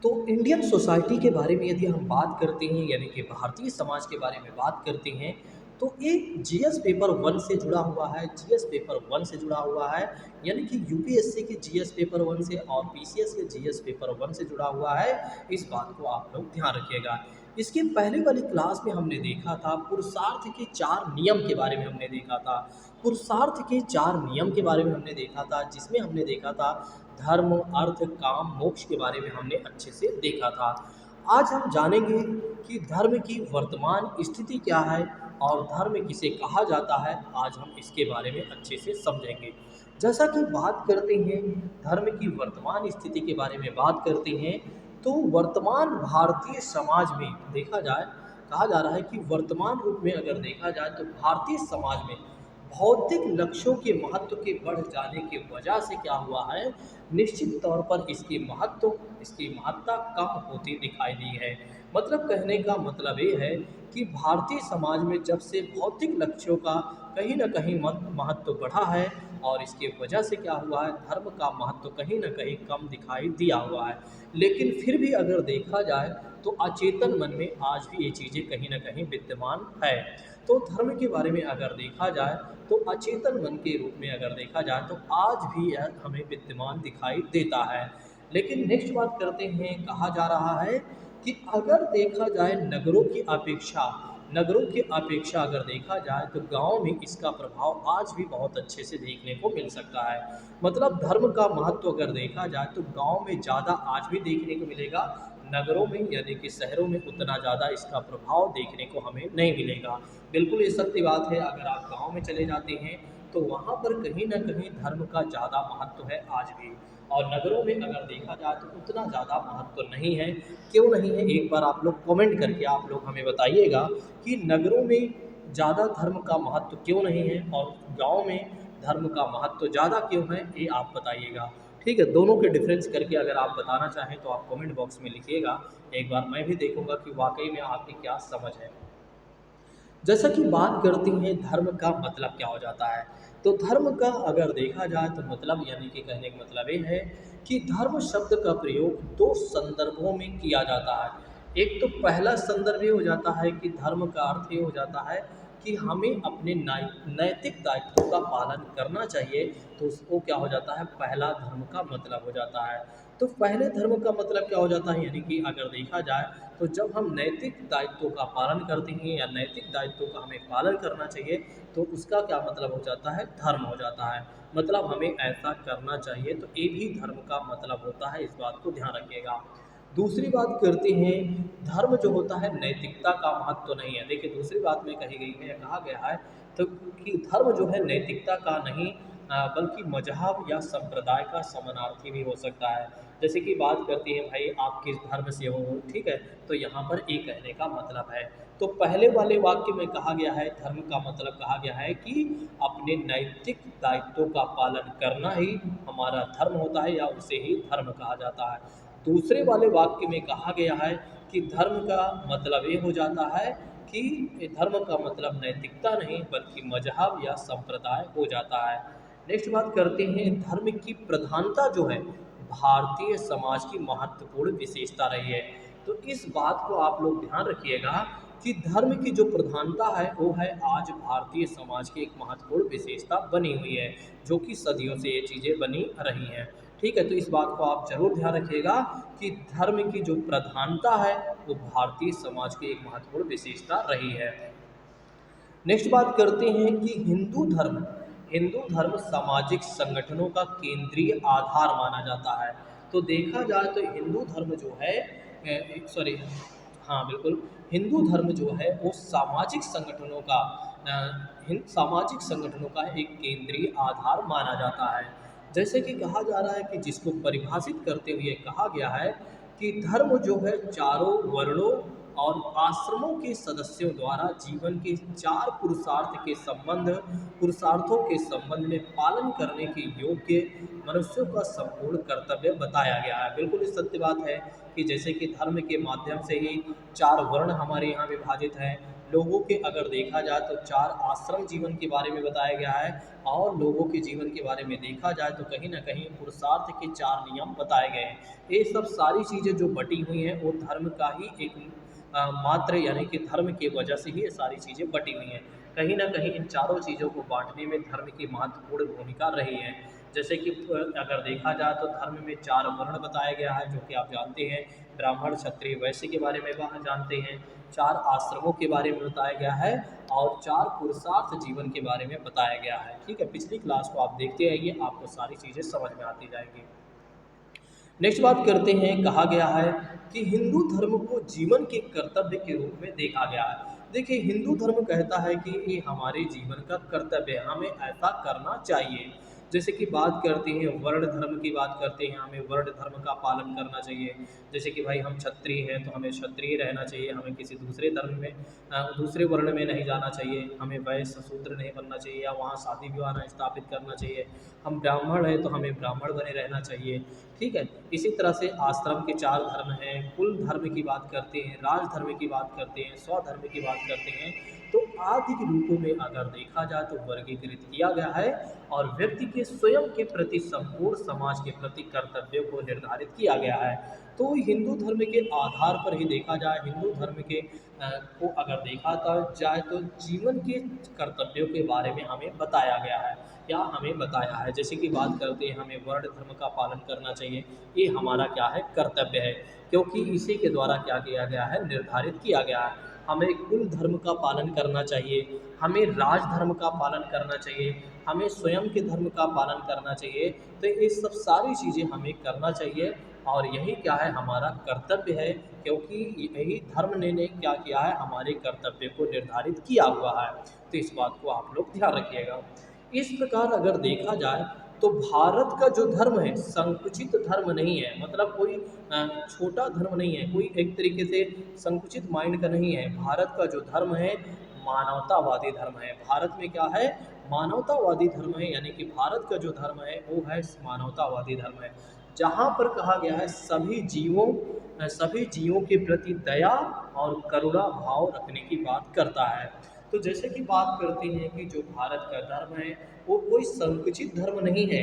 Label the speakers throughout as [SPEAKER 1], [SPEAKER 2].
[SPEAKER 1] तो Indian society के बारे में यदि हम बात करते हैं, यानी कि भारतीय समाज के बारे में बात करते हैं, तो एक जीएस पेपर वन से जुड़ा हुआ है, जीएस पेपर वन से जुड़ा हुआ है, यानी कि यूपीएससी के जीएस पेपर वन से और पीसीएस के जीएस पेपर वन से जुड़ा हुआ है। इस बात को आप लोग ध्यान रखिएगा। इसके पहले वाली क्लास में हमने देखा था पुरुषार्थ के 4 नियम के बारे में हमने देखा था। पुरुषार्थ के 4 नियम के बारे में हमने देखा था, जिसमें हमने देखा था धर्म, अर्थ, काम, मोक्ष के बारे में हमने अच्छे से देखा था। आज हम जानेंगे कि धर्म की वर्तमान स्थिति क्या है और धर्म किसे कहा जाता है। आज हम इसके बारे में अच्छे से समझेंगे। जैसा कि बात करते हैं धर्म की वर्तमान स्थिति के बारे में बात करते हैं, तो वर्तमान भारतीय समाज में देखा जाए, कहा जा रहा है कि वर्तमान रूप में अगर देखा जाए तो भारतीय समाज में भौतिक लक्ष्यों के महत्व के बढ़ जाने की वजह से क्या हुआ है, निश्चित तौर पर इसकी महत्ता कम होती दिखाई दी है। मतलब कहने का मतलब ये है कि भारतीय समाज में जब से भौतिक लक्ष्यों का कहीं न कहीं महत्व बढ़ा है, और इसके वजह से क्या हुआ है, धर्म का महत्व कहीं न कहीं कम दिखाई दिया हुआ है। लेकिन फिर भी अगर देखा जाए तो अचेतन मन में आज भी ये चीज़ें कहीं न कहीं विद्यमान है। तो धर्म के बारे में अगर देखा जाए तो अचेतन मन के रूप में अगर देखा जाए तो आज भी यह हमें विद्यमान दिखाई देता है। लेकिन नेक्स्ट बात करते हैं, कहा जा रहा है कि अगर देखा जाए नगरों की अपेक्षा अगर देखा जाए तो गांव में इसका प्रभाव आज भी बहुत अच्छे से देखने को मिल सकता है। मतलब धर्म का महत्व अगर देखा जाए तो गांव में ज़्यादा आज भी देखने को मिलेगा, नगरों में यानी कि शहरों में उतना ज़्यादा इसका प्रभाव देखने को हमें नहीं मिलेगा। बिल्कुल ये सत्य बात है। अगर आप गांव में चले जाते हैं तो वहाँ पर कहीं ना कहीं धर्म का ज़्यादा महत्व है आज भी, और नगरों में अगर देखा जाए तो उतना ज़्यादा महत्व नहीं है। क्यों नहीं है, एक बार आप लोग कमेंट करके आप लोग हमें बताइएगा कि नगरों में ज़्यादा धर्म का महत्व क्यों नहीं है और गाँव में धर्म का महत्व ज़्यादा क्यों है, ये आप बताइएगा। ठीक है, दोनों के डिफरेंस करके अगर आप बताना चाहें तो आप कमेंट बॉक्स में लिखिएगा। एक बार मैं भी देखूंगा कि वाकई में आपकी क्या समझ है। जैसा कि बात करती हैं धर्म का मतलब क्या हो जाता है, तो धर्म का अगर देखा जाए तो मतलब यानी कि कहने का मतलब ये है कि धर्म शब्द का प्रयोग 2 संदर्भों में किया जाता है। एक तो पहला संदर्भ ये हो जाता है कि धर्म का अर्थ ये हो जाता है कि हमें अपने नैतिक दायित्वों का पालन करना चाहिए, तो उसको क्या हो जाता है, पहला धर्म का मतलब हो जाता है। तो पहले धर्म का मतलब क्या हो जाता है, यानी कि अगर देखा जाए तो जब हम नैतिक दायित्वों का पालन करते हैं या नैतिक दायित्वों का हमें पालन करना चाहिए, तो उसका क्या मतलब हो जाता है, धर्म हो जाता है। मतलब हमें ऐसा करना चाहिए, तो ये भी धर्म का मतलब होता है। इस बात को ध्यान रखिएगा। दूसरी बात करते हैं, धर्म जो होता है नैतिकता का महत्व नहीं है। देखिए दूसरी बात में कही गई है, कहा गया है तो कि धर्म जो है नैतिकता का नहीं बल्कि मजहब या संप्रदाय का समानार्थी भी हो सकता है। जैसे कि बात करती है भाई आप किस धर्म से हो, ठीक है, तो यहाँ पर ये कहने का मतलब है। तो पहले वाले वाक्य में कहा गया है, धर्म का मतलब कहा गया है कि अपने नैतिक दायित्वों का पालन करना ही हमारा धर्म होता है या उसे ही धर्म कहा जाता है। दूसरे वाले वाक्य में कहा गया है कि धर्म का मतलब ये हो जाता है कि धर्म का मतलब नैतिकता नहीं बल्कि मजहब या संप्रदाय हो जाता है। नेक्स्ट बात करते हैं, धर्म की प्रधानता जो है भारतीय समाज की महत्वपूर्ण विशेषता रही है। तो इस बात को आप लोग ध्यान रखिएगा कि धर्म की जो प्रधानता है वो है आज भारतीय समाज की एक महत्वपूर्ण विशेषता बनी हुई है, जो कि सदियों से ये चीज़ें बनी रही हैं। ठीक है, तो इस बात को आप जरूर ध्यान रखिएगा कि धर्म की जो प्रधानता है वो भारतीय समाज की एक महत्वपूर्ण विशेषता रही है। नेक्स्ट बात करते हैं कि हिंदू धर्म सामाजिक संगठनों का केंद्रीय आधार माना जाता है। तो देखा जाए तो हिंदू धर्म जो है, सॉरी, हाँ बिल्कुल, हिंदू धर्म जो है वो सामाजिक संगठनों का एक केंद्रीय आधार माना जाता है। जैसे कि कहा जा रहा है कि जिसको परिभाषित करते हुए कहा गया है कि धर्म जो है चारों वर्णों और आश्रमों के सदस्यों द्वारा जीवन के 4 पुरुषार्थों के संबंध में पालन करने के योग्य मनुष्यों का संपूर्ण कर्तव्य बताया गया है। बिल्कुल इस सत्य बात है कि जैसे कि धर्म के माध्यम से ही 4 वर्ण हमारे यहाँ विभाजित हैं, लोगों के अगर देखा जाए तो 4 आश्रम जीवन के बारे में बताया गया है, और लोगों के जीवन के बारे में देखा जाए तो कहीं न कहीं पुरुषार्थ के 4 नियम बताए गए हैं। ये सब सारी चीज़ें जो बटी हुई हैं वो धर्म का ही एक मात्र, यानी कि धर्म की वजह से ही ये सारी चीज़ें बटी हुई हैं। कहीं न कहीं इन चारों चीज़ों को बाँटने में धर्म की महत्वपूर्ण भूमिका रही है। जैसे कि अगर देखा जाए तो धर्म में 4 वर्ण बताया गया है, जो कि आप जानते हैं, ब्राह्मण, क्षत्रिय, वैश्य के बारे में वह जानते हैं। 4 आश्रमों के बारे में बताया गया है और 4 पुरुषार्थ जीवन के बारे में बताया गया है। ठीक है, पिछली क्लास को आप देखते आइए, आपको सारी चीज़ें समझ में आती जाएँगी। नेक्स्ट बात करते हैं, कहा गया है कि हिंदू धर्म को जीवन के कर्तव्य के रूप में देखा गया है। देखिए, हिंदू धर्म कहता है कि ये हमारे जीवन का कर्तव्य है, हमें ऐसा करना चाहिए। जैसे कि बात करते हैं वर्ण धर्म की, बात करते हैं हमें वर्ण धर्म का पालन करना चाहिए। जैसे कि भाई हम क्षत्रिय हैं तो हमें क्षत्रिय रहना चाहिए, हमें किसी दूसरे धर्म में दूसरे वर्ण में नहीं जाना चाहिए, हमें वैश्य शूद्र नहीं बनना चाहिए या वहाँ शादी विवाह नहीं स्थापित करना चाहिए। हम ब्राह्मण हैं तो हमें ब्राह्मण बने रहना चाहिए। ठीक है, इसी तरह से आश्रम के 4 धर्म हैं, कुल धर्म की बात करते हैं, राज धर्म की बात करते हैं, स्वधर्म की बात करते हैं। तो आदि के रूपों में अगर देखा जाए तो वर्गीकृत किया गया है और व्यक्ति के स्वयं के प्रति संपूर्ण समाज के प्रति कर्तव्यों को निर्धारित किया गया है। तो हिंदू धर्म के आधार पर ही देखा जाए, हिंदू धर्म के को अगर देखा जाए तो जीवन के कर्तव्यों के बारे में हमें बताया गया है या हमें बताया है। जैसे कि बात करते हैं हमें वर्ण धर्म का पालन करना चाहिए, ये हमारा क्या है, कर्तव्य है, क्योंकि इसी के द्वारा क्या किया गया है, निर्धारित किया गया है। हमें कुल धर्म का पालन करना चाहिए, हमें राज धर्म का पालन करना चाहिए, हमें स्वयं के धर्म का पालन करना चाहिए। तो ये सब सारी चीज़ें हमें करना चाहिए और यही क्या है, हमारा कर्तव्य है, क्योंकि यही धर्म ने क्या किया है, हमारे कर्तव्य को निर्धारित किया हुआ है। तो इस बात को आप लोग ध्यान रखिएगा। इस प्रकार अगर देखा जाए तो भारत का जो धर्म है संकुचित धर्म नहीं है, मतलब कोई छोटा धर्म नहीं है, कोई एक तरीके से संकुचित माइंड का नहीं है। भारत का जो धर्म है मानवतावादी धर्म है। भारत में क्या है, मानवतावादी धर्म है, यानी कि भारत का जो धर्म है वो है मानवतावादी धर्म है, जहाँ पर कहा गया है सभी जीवों के प्रति दया और करुणा भाव रखने की बात करता है। तो जैसे कि बात करते हैं कि जो भारत का धर्म है वो कोई संकुचित धर्म नहीं है,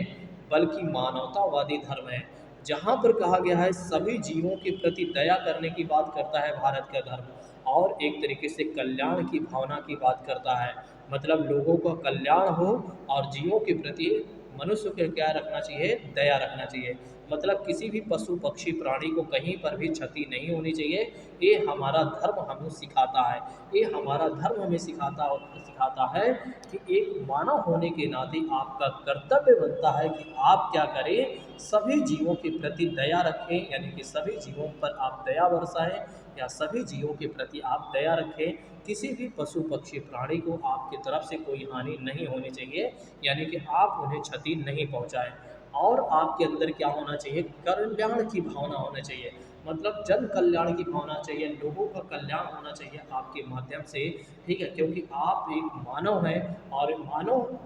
[SPEAKER 1] बल्कि मानवतावादी धर्म है, जहाँ पर कहा गया है सभी जीवों के प्रति दया करने की बात करता है भारत का धर्म, और एक तरीके से कल्याण की भावना की बात करता है। मतलब लोगों का कल्याण हो और जीवों के प्रति मनुष्य को क्या रखना चाहिए, दया रखना चाहिए। मतलब किसी भी पशु पक्षी प्राणी को कहीं पर भी क्षति नहीं होनी चाहिए। ये हमारा धर्म हमें सिखाता है, ये हमारा धर्म हमें सिखाता है कि एक मानव होने के नाते आपका कर्तव्य बनता है कि आप क्या करें, सभी जीवों के प्रति दया रखें, यानी कि सभी जीवों पर आप दया बरसाएं या सभी जीवों के प्रति आप दया रखें। किसी भी पशु पक्षी प्राणी को आपकी तरफ से कोई हानि नहीं होनी चाहिए, यानी कि आप उन्हें क्षति नहीं पहुंचाएं। और आपके अंदर क्या होना चाहिए, कल्याण की भावना होना चाहिए, मतलब जन कल्याण की भावना चाहिए, लोगों का कल्याण होना चाहिए आपके माध्यम से। ठीक है, क्योंकि आप एक मानव हैं और मानव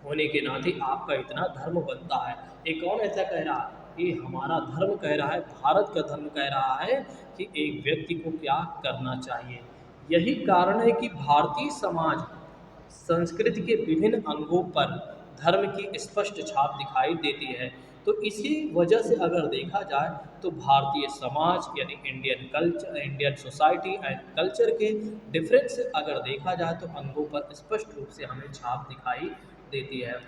[SPEAKER 1] होने के नाते आपका इतना धर्म बनता है। ये कौन ऐसा कह रहा है, ये हमारा धर्म कह रहा है, भारत का धर्म कह रहा है कि एक व्यक्ति को क्या करना चाहिए। यही कारण है कि भारतीय समाज संस्कृति के विभिन्न अंगों पर धर्म की स्पष्ट छाप दिखाई देती है। तो इसी वजह से अगर देखा जाए तो भारतीय समाज यानी Indian culture, Indian society and culture के डिफरेंस अगर देखा जाए तो अंगों पर स्पष्ट रूप से हमें छाप दिखाई देती है।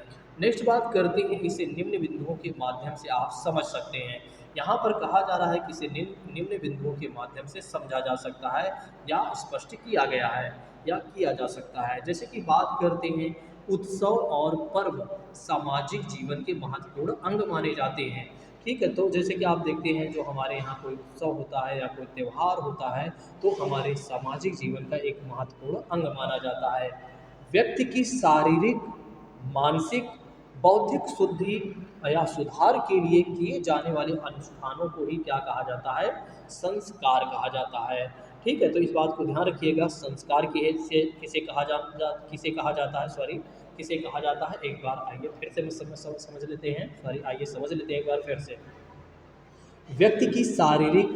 [SPEAKER 1] नेक्स्ट बात करते हैं, इसे निम्न बिंदुओं के माध्यम से आप समझ सकते हैं। यहाँ पर कहा जा रहा है कि इसे निम्न बिंदुओं के माध्यम से समझा जा सकता है या स्पष्ट किया गया है या किया जा सकता है। जैसे कि बात करते हैं, उत्सव और पर्व सामाजिक जीवन के महत्वपूर्ण अंग माने जाते हैं। ठीक है, तो जैसे कि आप देखते हैं जो हमारे यहाँ कोई उत्सव होता है या कोई त्यौहार होता है तो हमारे सामाजिक जीवन का एक महत्वपूर्ण अंग माना जाता है। व्यक्ति की शारीरिक, मानसिक, बौद्धिक शुद्धि या सुधार के लिए किए जाने वाले अनुष्ठानों को ही क्या कहा जाता है, संस्कार कहा जाता है। ठीक है, तो इस बात को ध्यान रखिएगा, संस्कार किसे कहा जाता है, किसे कहा जाता है। एक बार आइए फिर से समझ लेते हैं, आइए समझ लेते हैं एक बार फिर से। व्यक्ति की शारीरिक,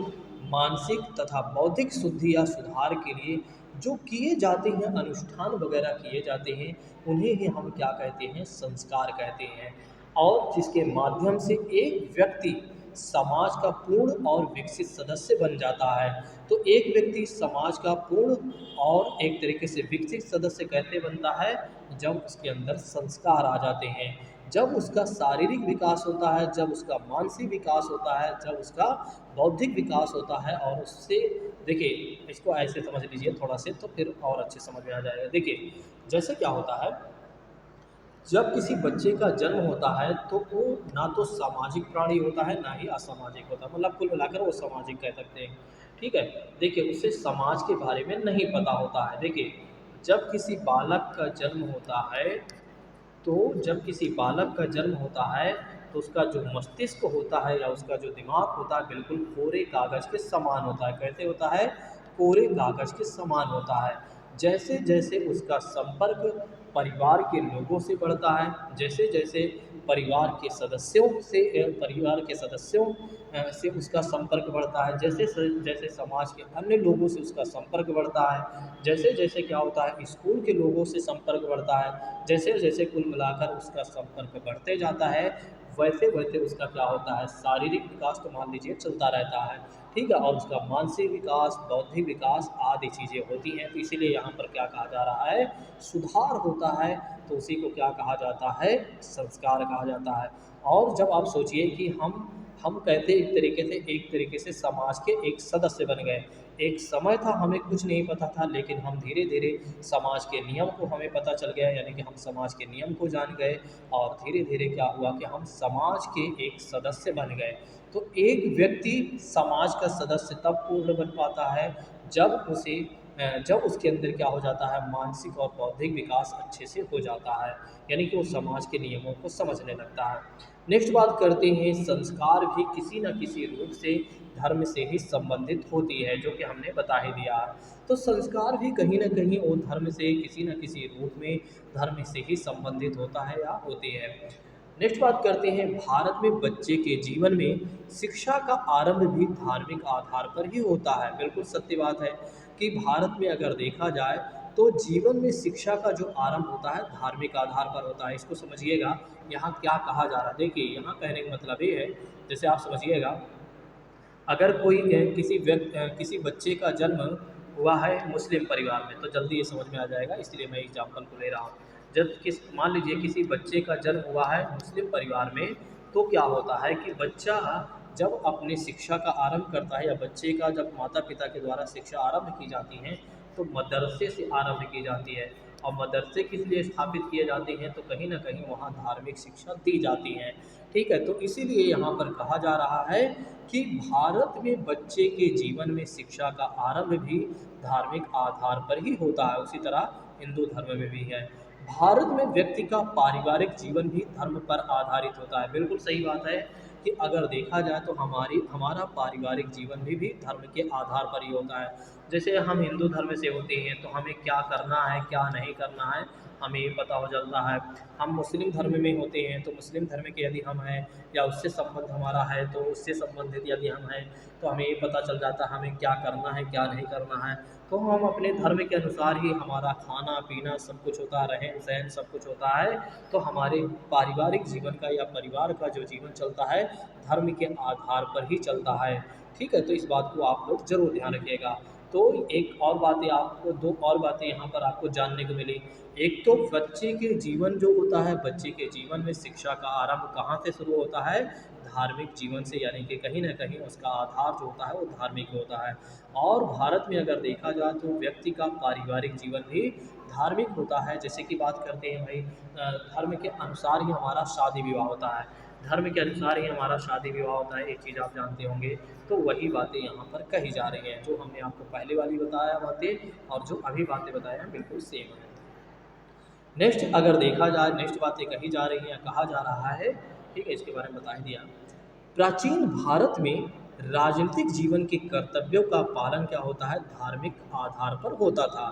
[SPEAKER 1] मानसिक तथा बौद्धिक शुद्धि या सुधार के लिए जो किए जाते हैं, अनुष्ठान वगैरह किए जाते हैं, उन्हें ही हम क्या कहते हैं, संस्कार कहते हैं। और जिसके माध्यम से एक व्यक्ति समाज का पूर्ण और विकसित सदस्य बन जाता है। तो एक व्यक्ति समाज का पूर्ण और एक तरीके से विकसित सदस्य कैसे बनता है, जब उसके अंदर संस्कार आ जाते हैं, जब उसका शारीरिक विकास होता है, जब उसका मानसिक विकास होता है, जब उसका बौद्धिक विकास होता है। और उससे देखिए, इसको ऐसे समझ लीजिए थोड़ा से, तो फिर और अच्छे समझ में आ जाएगा। देखिए, जैसे क्या होता है, जब किसी बच्चे का जन्म होता है तो वो ना तो सामाजिक प्राणी होता है, ना ही असामाजिक होता है, मतलब कुल मिलाकर वो सामाजिक कह सकते हैं। ठीक है। देखिए, उसे समाज के बारे में नहीं पता होता है। देखिए, जब किसी बालक का जन्म होता है, तो जब किसी बालक का जन्म होता है तो उसका जो मस्तिष्क होता है या उसका जो दिमाग होता है, बिल्कुल कोरे कागज़ के समान होता है। कैसे होता है? कोरे कागज़ के समान होता है। जैसे जैसे उसका संपर्क परिवार के लोगों से बढ़ता है, जैसे जैसे परिवार के सदस्यों से उसका संपर्क बढ़ता है, जैसे जैसे समाज के अन्य लोगों से उसका संपर्क बढ़ता है, जैसे जैसे क्या होता है, स्कूल के लोगों से संपर्क बढ़ता है, जैसे जैसे कुल मिलाकर उसका संपर्क बढ़ते जाता है, वैसे वैसे उसका क्या होता है, शारीरिक विकास तो मान लीजिए चलता रहता है। ठीक है। और उसका मानसिक विकास, बौद्धिक विकास आदि चीज़ें होती हैं। तो इसीलिए यहाँ पर क्या कहा जा रहा है, सुधार होता है। तो उसी को क्या कहा जाता है, संस्कार कहा जाता है। और जब आप सोचिए कि हम कहते एक तरीके से समाज के एक सदस्य बन गए। एक समय था हमें कुछ नहीं पता था, लेकिन हम धीरे धीरे समाज के नियम को हमें पता चल गया, यानी कि हम समाज के नियम को जान गए। और धीरे धीरे क्या हुआ कि हम समाज के एक सदस्य बन गए। तो एक व्यक्ति समाज का सदस्य तब पूर्ण बन पाता है, जब उसके अंदर क्या हो जाता है, मानसिक और बौद्धिक विकास अच्छे से हो जाता है, यानी कि वो समाज के नियमों को समझने लगता है। नेक्स्ट बात करते हैं, संस्कार भी किसी न किसी रूप से धर्म से ही संबंधित होती है, जो कि हमने बता ही दिया है। तो संस्कार भी कहीं न कहीं वो धर्म से किसी न किसी रूप में धर्म से ही संबंधित होता है या होती है। नेक्स्ट बात करते हैं, भारत में बच्चे के जीवन में शिक्षा का आरंभ भी धार्मिक आधार पर ही होता है। बिल्कुल सत्य बात है कि भारत में अगर देखा जाए तो जीवन में शिक्षा का जो आरंभ होता है धार्मिक आधार पर होता है। इसको समझिएगा, यहाँ क्या कहा जा रहा है। देखिए, यहाँ कहने का मतलब ये है, जैसे आप समझिएगा, अगर कोई किसी बच्चे का जन्म हुआ है मुस्लिम परिवार में, तो जल्दी ये समझ में आ जाएगा, इसलिए मैं एग्जाम्पल को ले रहा हूँ। जब मान लीजिए किसी बच्चे का जन्म हुआ है मुस्लिम परिवार में, तो क्या होता है कि बच्चा जब अपनी शिक्षा का आरंभ करता है, या बच्चे का जब माता पिता के द्वारा शिक्षा आरंभ की जाती है, तो मदरसे से आरंभ की जाती है। और मदरसे किस लिए स्थापित किए जाते हैं, तो कहीं ना कहीं वहाँ धार्मिक शिक्षा दी जाती है। ठीक है। तो इसीलिए यहाँ पर कहा जा रहा है कि भारत में बच्चे के जीवन में शिक्षा का आरंभ भी धार्मिक आधार पर ही होता है। उसी तरह हिंदू धर्म में भी है। भारत में व्यक्ति का पारिवारिक जीवन भी धर्म पर आधारित होता है। बिल्कुल सही बात है कि अगर देखा जाए तो हमारा पारिवारिक जीवन भी धर्म के आधार पर ही होता है। जैसे हम हिंदू धर्म से होते हैं तो हमें क्या करना है, क्या नहीं करना है, हमें ये पता हो जाता है। हम मुस्लिम धर्म में होते हैं तो मुस्लिम धर्म के यदि हम हैं, या उससे संबंध हमारा है, तो उससे संबंधित यदि हम हैं, तो हमें ये पता चल जाता है हमें क्या करना है, क्या नहीं करना है। तो हम अपने धर्म के अनुसार ही हमारा खाना पीना सब कुछ होता है, रहन सहन सब कुछ होता है। तो हमारे पारिवारिक जीवन का या परिवार का जो जीवन चलता है, धर्म के आधार पर ही चलता है। ठीक है। तो इस बात को आप लोग ज़रूर ध्यान रखिएगा। तो एक और बातें आपको दो और बातें यहाँ पर आपको जानने को मिली। एक तो बच्चे के जीवन जो होता है, बच्चे के जीवन में शिक्षा का आरंभ कहाँ से शुरू होता है, धार्मिक जीवन से, यानी कि कहीं न कहीं उसका आधार जो होता है वो धार्मिक होता है। और भारत में अगर देखा जाए तो व्यक्ति का पारिवारिक जीवन भी धार्मिक होता है। जैसे कि बात करते हैं भाई, धर्म के अनुसार ही हमारा शादी विवाह होता है, धर्म के अनुसार ही हमारा शादी विवाह होता है, एक चीज़ आप जानते होंगे। तो वही बातें यहाँ पर कही जा रही हैं, जो हमने आपको पहले वाली बताया बातें और जो अभी बातें बताए हैं बिल्कुल सेम है। नेक्स्ट अगर देखा जाए, नेक्स्ट बातें कही जा रही हैं, कहा जा रहा है, ठीक है, इसके बारे में बता ही दिया। प्राचीन भारत में राजनीतिक जीवन के कर्तव्यों का पालन क्या होता है, धार्मिक आधार पर होता था।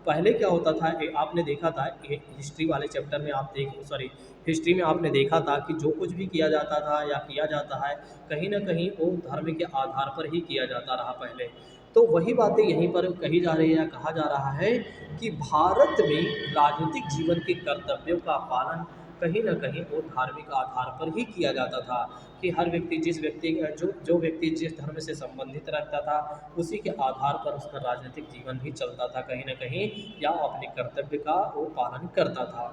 [SPEAKER 1] पहले क्या होता था, आपने देखा था हिस्ट्री वाले चैप्टर में आप देख सॉरी हिस्ट्री में आपने देखा था कि जो कुछ भी किया जाता था या किया जाता है, कहीं ना कहीं वो धर्म के आधार पर ही किया जाता रहा पहले। तो वही बातें यहीं पर कही जा रही है या कहा जा रहा है कि भारत में राजनीतिक जीवन के कर्तव्यों का पालन कहीं न कहीं वो धार्मिक आधार पर ही किया जाता था, कि हर व्यक्ति जिस व्यक्ति जो जो व्यक्ति जिस धर्म से संबंधित रखता था, उसी के आधार पर उसका राजनीतिक जीवन भी चलता था कहीं न कहीं, या अपने कर्तव्य का वो पालन करता था।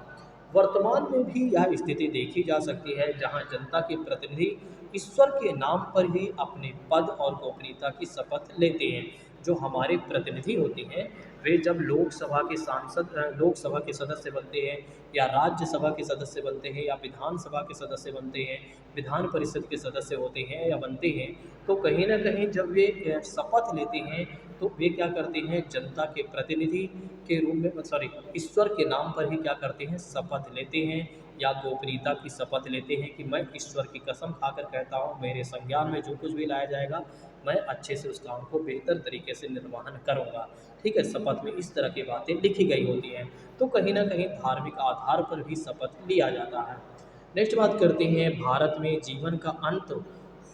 [SPEAKER 1] वर्तमान में भी यह स्थिति देखी जा सकती है, जहाँ जनता के प्रतिनिधि ईश्वर के नाम पर ही अपने पद और गोपनीयता की शपथ लेते हैं। जो हमारे प्रतिनिधि होते हैं, वे जब लोकसभा के सदस्य बनते हैं, या राज्यसभा के सदस्य बनते हैं, या विधानसभा के सदस्य बनते हैं, विधान परिषद के सदस्य होते हैं या बनते हैं, तो कहीं न कहीं जब वे शपथ लेते हैं, तो वे क्या करते हैं, जनता के प्रतिनिधि के रूप में ईश्वर के नाम पर ही क्या करते हैं, शपथ लेते हैं, या गोपनीयता की शपथ लेते हैं कि मैं ईश्वर की कसम खाकर कहता हूँ, मेरे संज्ञान में जो कुछ भी लाया जाएगा, मैं अच्छे से उस काम को बेहतर तरीके से निर्वहन करूँगा। ठीक है, शपथ में इस तरह की बातें लिखी गई होती हैं। तो कहीं न कहीं धार्मिक आधार पर भी शपथ लिया जाता है। नेक्स्ट बात करते हैं, भारत में जीवन का अंत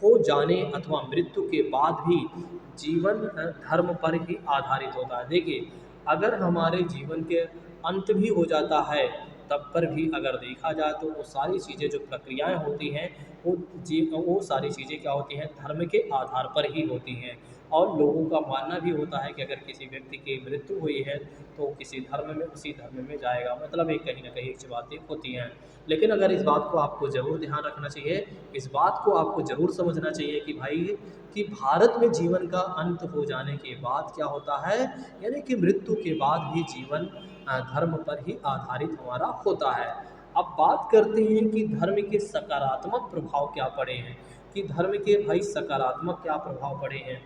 [SPEAKER 1] हो जाने अथवा मृत्यु के बाद भी जीवन धर्म पर ही आधारित होता है। देखिए, अगर हमारे जीवन के अंत भी हो जाता है, तब पर भी अगर देखा जाए तो वो सारी चीज़ें जो प्रक्रियाएँ होती हैं, वो सारी चीज़ें क्या होती हैं, धर्म के आधार पर ही होती हैं। और लोगों का मानना भी होता है कि अगर किसी व्यक्ति की मृत्यु हुई है, तो किसी धर्म में उसी धर्म में जाएगा, मतलब एक कहीं न कहीं एक बातें होती हैं। लेकिन अगर इस बात को आपको ज़रूर ध्यान रखना चाहिए, इस बात को आपको ज़रूर समझना चाहिए कि भाई, कि भारत में जीवन का अंत हो जाने के बाद क्या होता है, यानी कि मृत्यु के बाद भी जीवन धर्म पर ही आधारित हमारा होता है। अब बात करते हैं कि धर्म के सकारात्मक प्रभाव क्या पड़े हैं, कि धर्म के भाई सकारात्मक क्या प्रभाव पड़े हैं।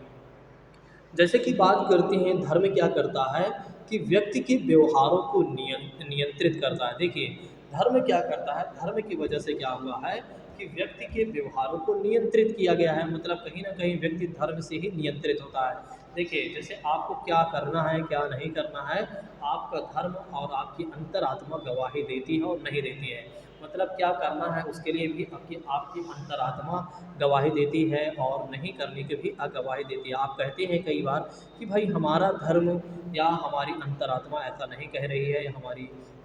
[SPEAKER 1] जैसे कि बात करते हैं, धर्म क्या करता है कि व्यक्ति के व्यवहारों को नियंत्रित करता है। देखिए, धर्म क्या करता है, धर्म की वजह से क्या हुआ है कि व्यक्ति के व्यवहारों को नियंत्रित किया गया है, मतलब कहीं ना कहीं व्यक्ति धर्म से ही नियंत्रित होता है। देखिए, जैसे आपको क्या करना है क्या नहीं करना है, आपका धर्म और आपकी अंतरात्मा गवाही देती है और नहीं देती है। मतलब क्या करना है उसके लिए भी आपकी आपकी अंतरात्मा गवाही देती है, और नहीं करने की भी गवाही देती है। आप कहते हैं कई बार कि भाई हमारा धर्म या हमारी अंतरात्मा ऐसा नहीं कह रही है, या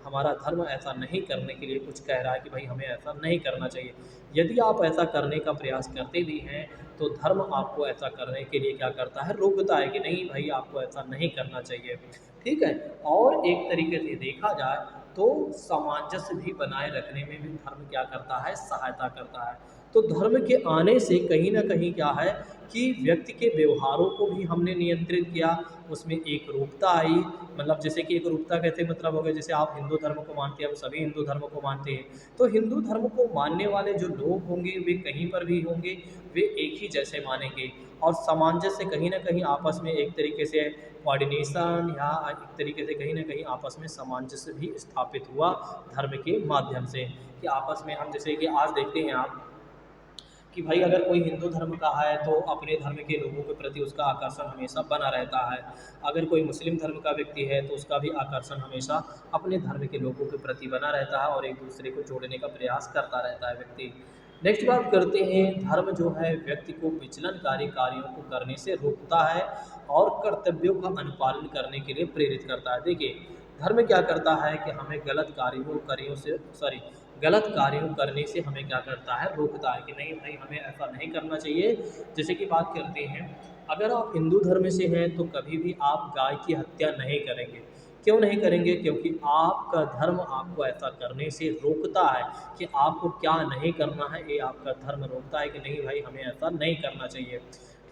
[SPEAKER 1] हमारा धर्म ऐसा नहीं करने के लिए कुछ कह रहा है कि भाई हमें ऐसा नहीं करना चाहिए। यदि आप ऐसा करने का प्रयास करते भी हैं, तो धर्म आपको ऐसा करने के लिए क्या करता है, रोकता है कि नहीं भाई, आपको ऐसा नहीं करना चाहिए। ठीक है। और एक तरीके से देखा जाए तो सामंजस्य भी बनाए रखने में भी धर्म क्या करता है, सहायता करता है। तो धर्म के आने से कहीं न कहीं क्या है कि व्यक्ति के व्यवहारों को भी हमने नियंत्रित किया, उसमें एक रूपता आई। मतलब जैसे कि एक रूपता कैसे मतलब हो गया, जैसे आप हिंदू धर्म को मानते हैं, हम सभी हिंदू धर्म को मानते हैं, तो हिंदू धर्म को मानने वाले जो लोग होंगे, वे कहीं पर भी होंगे, वे एक ही जैसे मानेंगे। और सामंजस्य कहीं न कहीं आपस में एक तरीके से कोऑर्डिनेशन, या एक तरीके से कहीं न कहीं आपस में सामंजस्य भी स्थापित हुआ धर्म के माध्यम से, कि आपस में हम जैसे कि आज देखते हैं आप कि भाई अगर कोई हिंदू धर्म का है, तो अपने धर्म के लोगों के प्रति उसका आकर्षण हमेशा बना रहता है। अगर कोई मुस्लिम धर्म का व्यक्ति है, तो उसका भी आकर्षण हमेशा अपने धर्म के लोगों के प्रति बना रहता है, और एक दूसरे को जोड़ने का प्रयास करता रहता है व्यक्ति। नेक्स्ट बात करते हैं, धर्म जो है व्यक्ति को विचलनकारी कार्यों को करने से रोकता है, और कर्तव्यों का अनुपालन करने के लिए प्रेरित करता है। देखिए, धर्म क्या करता है कि हमें गलत कार्यों करने से हमें क्या करता है, रोकता है कि नहीं भाई, हमें ऐसा नहीं करना चाहिए। जैसे कि बात करते हैं, अगर आप हिंदू धर्म से हैं, तो कभी भी आप गाय की हत्या नहीं करेंगे। क्यों नहीं करेंगे? क्योंकि आपका धर्म आपको ऐसा करने से रोकता है, कि आपको क्या नहीं करना है, ये आपका धर्म रोकता है कि नहीं भाई, हमें ऐसा नहीं करना चाहिए।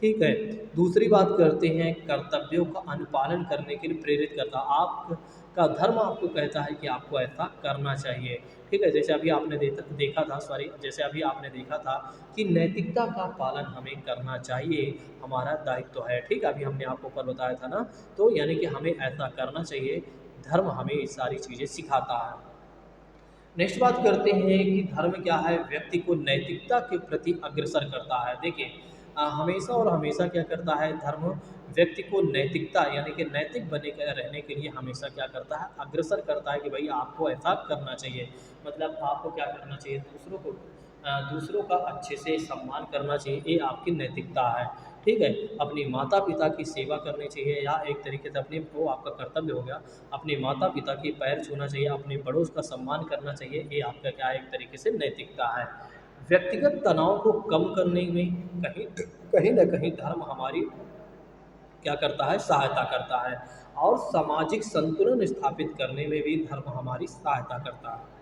[SPEAKER 1] ठीक है। दूसरी बात करते हैं, कर्तव्यों का अनुपालन करने के लिए प्रेरित करता है। आपका धर्म आपको कहता है कि आपको ऐसा करना चाहिए। ठीक है। जैसे अभी आपने देखा था कि नैतिकता का पालन हमें करना चाहिए, हमारा दायित्व है। ठीक है, अभी हमने आपको ऊपर बताया था ना, तो यानी कि हमें ऐसा करना चाहिए, धर्म हमें ये सारी चीज़ें सिखाता है। नेक्स्ट बात करते हैं कि धर्म क्या है, व्यक्ति को नैतिकता के प्रति अग्रसर करता है। देखिए, हमेशा और हमेशा क्या करता है धर्म व्यक्ति को नैतिकता यानी कि नैतिक बने के रहने के लिए हमेशा क्या करता है अग्रसर करता है कि भाई आपको ऐसा करना चाहिए। मतलब आपको क्या करना चाहिए दूसरों का अच्छे से सम्मान करना चाहिए, ये आपकी नैतिकता है। ठीक है, अपनी माता पिता की सेवा करनी चाहिए या एक तरीके से अपनी वो आपका कर्तव्य हो गया, अपने माता पिता की पैर छूना चाहिए, अपने बड़ों का सम्मान करना चाहिए, ये आपका क्या है एक तरीके से नैतिकता है। व्यक्तिगत तनाव को कम करने में कहीं कहीं न कहीं धर्म हमारी क्या करता है सहायता करता है, और सामाजिक संतुलन स्थापित करने में भी धर्म हमारी सहायता करता है।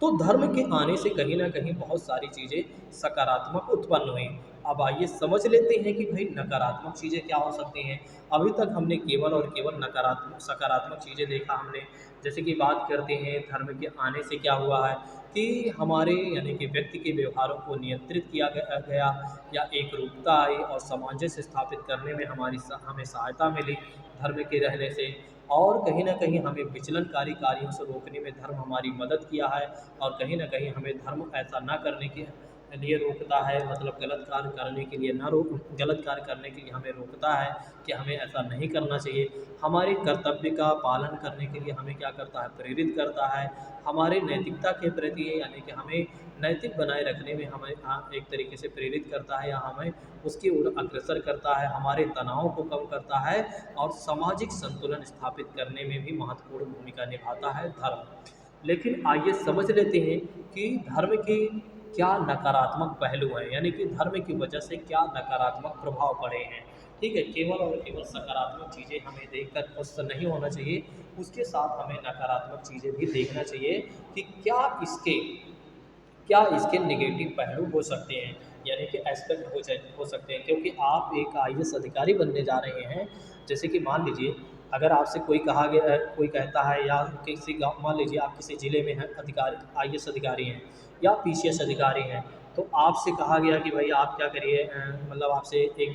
[SPEAKER 1] तो धर्म के आने से कहीं न कहीं बहुत सारी चीज़ें सकारात्मक उत्पन्न हुई। अब आइए समझ लेते हैं कि भाई नकारात्मक चीज़ें क्या हो सकती हैं। अभी तक हमने केवल और केवल नकारात्मक सकारात्मक चीज़ें देखा हमने। जैसे कि बात करते हैं धर्म के आने से क्या हुआ है कि हमारे यानी कि व्यक्ति के व्यवहारों को नियंत्रित किया गया या एकरूपता आई और सामंजस्य स्थापित करने में हमें सहायता मिली धर्म के रहने से। और कहीं न कहीं हमें विचलनकारी कार्यों से रोकने में धर्म हमारी मदद किया है, और कहीं न कहीं हमें धर्म ऐसा ना करने के लिए रोकता है, मतलब गलत कार्य करने के लिए हमें रोकता है कि हमें ऐसा नहीं करना चाहिए। हमारे कर्तव्य का पालन करने के लिए हमें क्या करता है प्रेरित करता है। हमारे नैतिकता के प्रति यानी कि हमें नैतिक बनाए रखने में हमें एक तरीके से प्रेरित करता है या हमें उसकी ओर अग्रसर करता है, हमारे तनाव को कम करता है और सामाजिक संतुलन स्थापित करने में भी महत्वपूर्ण भूमिका निभाता है धर्म। लेकिन आइए समझ लेते हैं कि धर्म के क्या नकारात्मक पहलू हैं, यानी कि धर्म की वजह से क्या नकारात्मक प्रभाव पड़े हैं। ठीक है, केवल और केवल सकारात्मक चीज़ें हमें देखकर खुश नहीं होना चाहिए, उसके साथ हमें नकारात्मक चीज़ें भी देखना चाहिए कि क्या इसके नेगेटिव पहलू हो सकते हैं, यानी कि एस्पेक्ट हो सकते हैं। क्योंकि आप एक आईएएस अधिकारी बनने जा रहे हैं। जैसे कि मान लीजिए अगर आपसे कोई कहा गया है, कोई कहता है या किसी गाँव, मान लीजिए आप किसी ज़िले में हैं, अधिकारी आईएएस अधिकारी हैं या पीसीएस अधिकारी हैं, तो आपसे कहा गया कि भाई आप क्या करिए, मतलब आपसे एक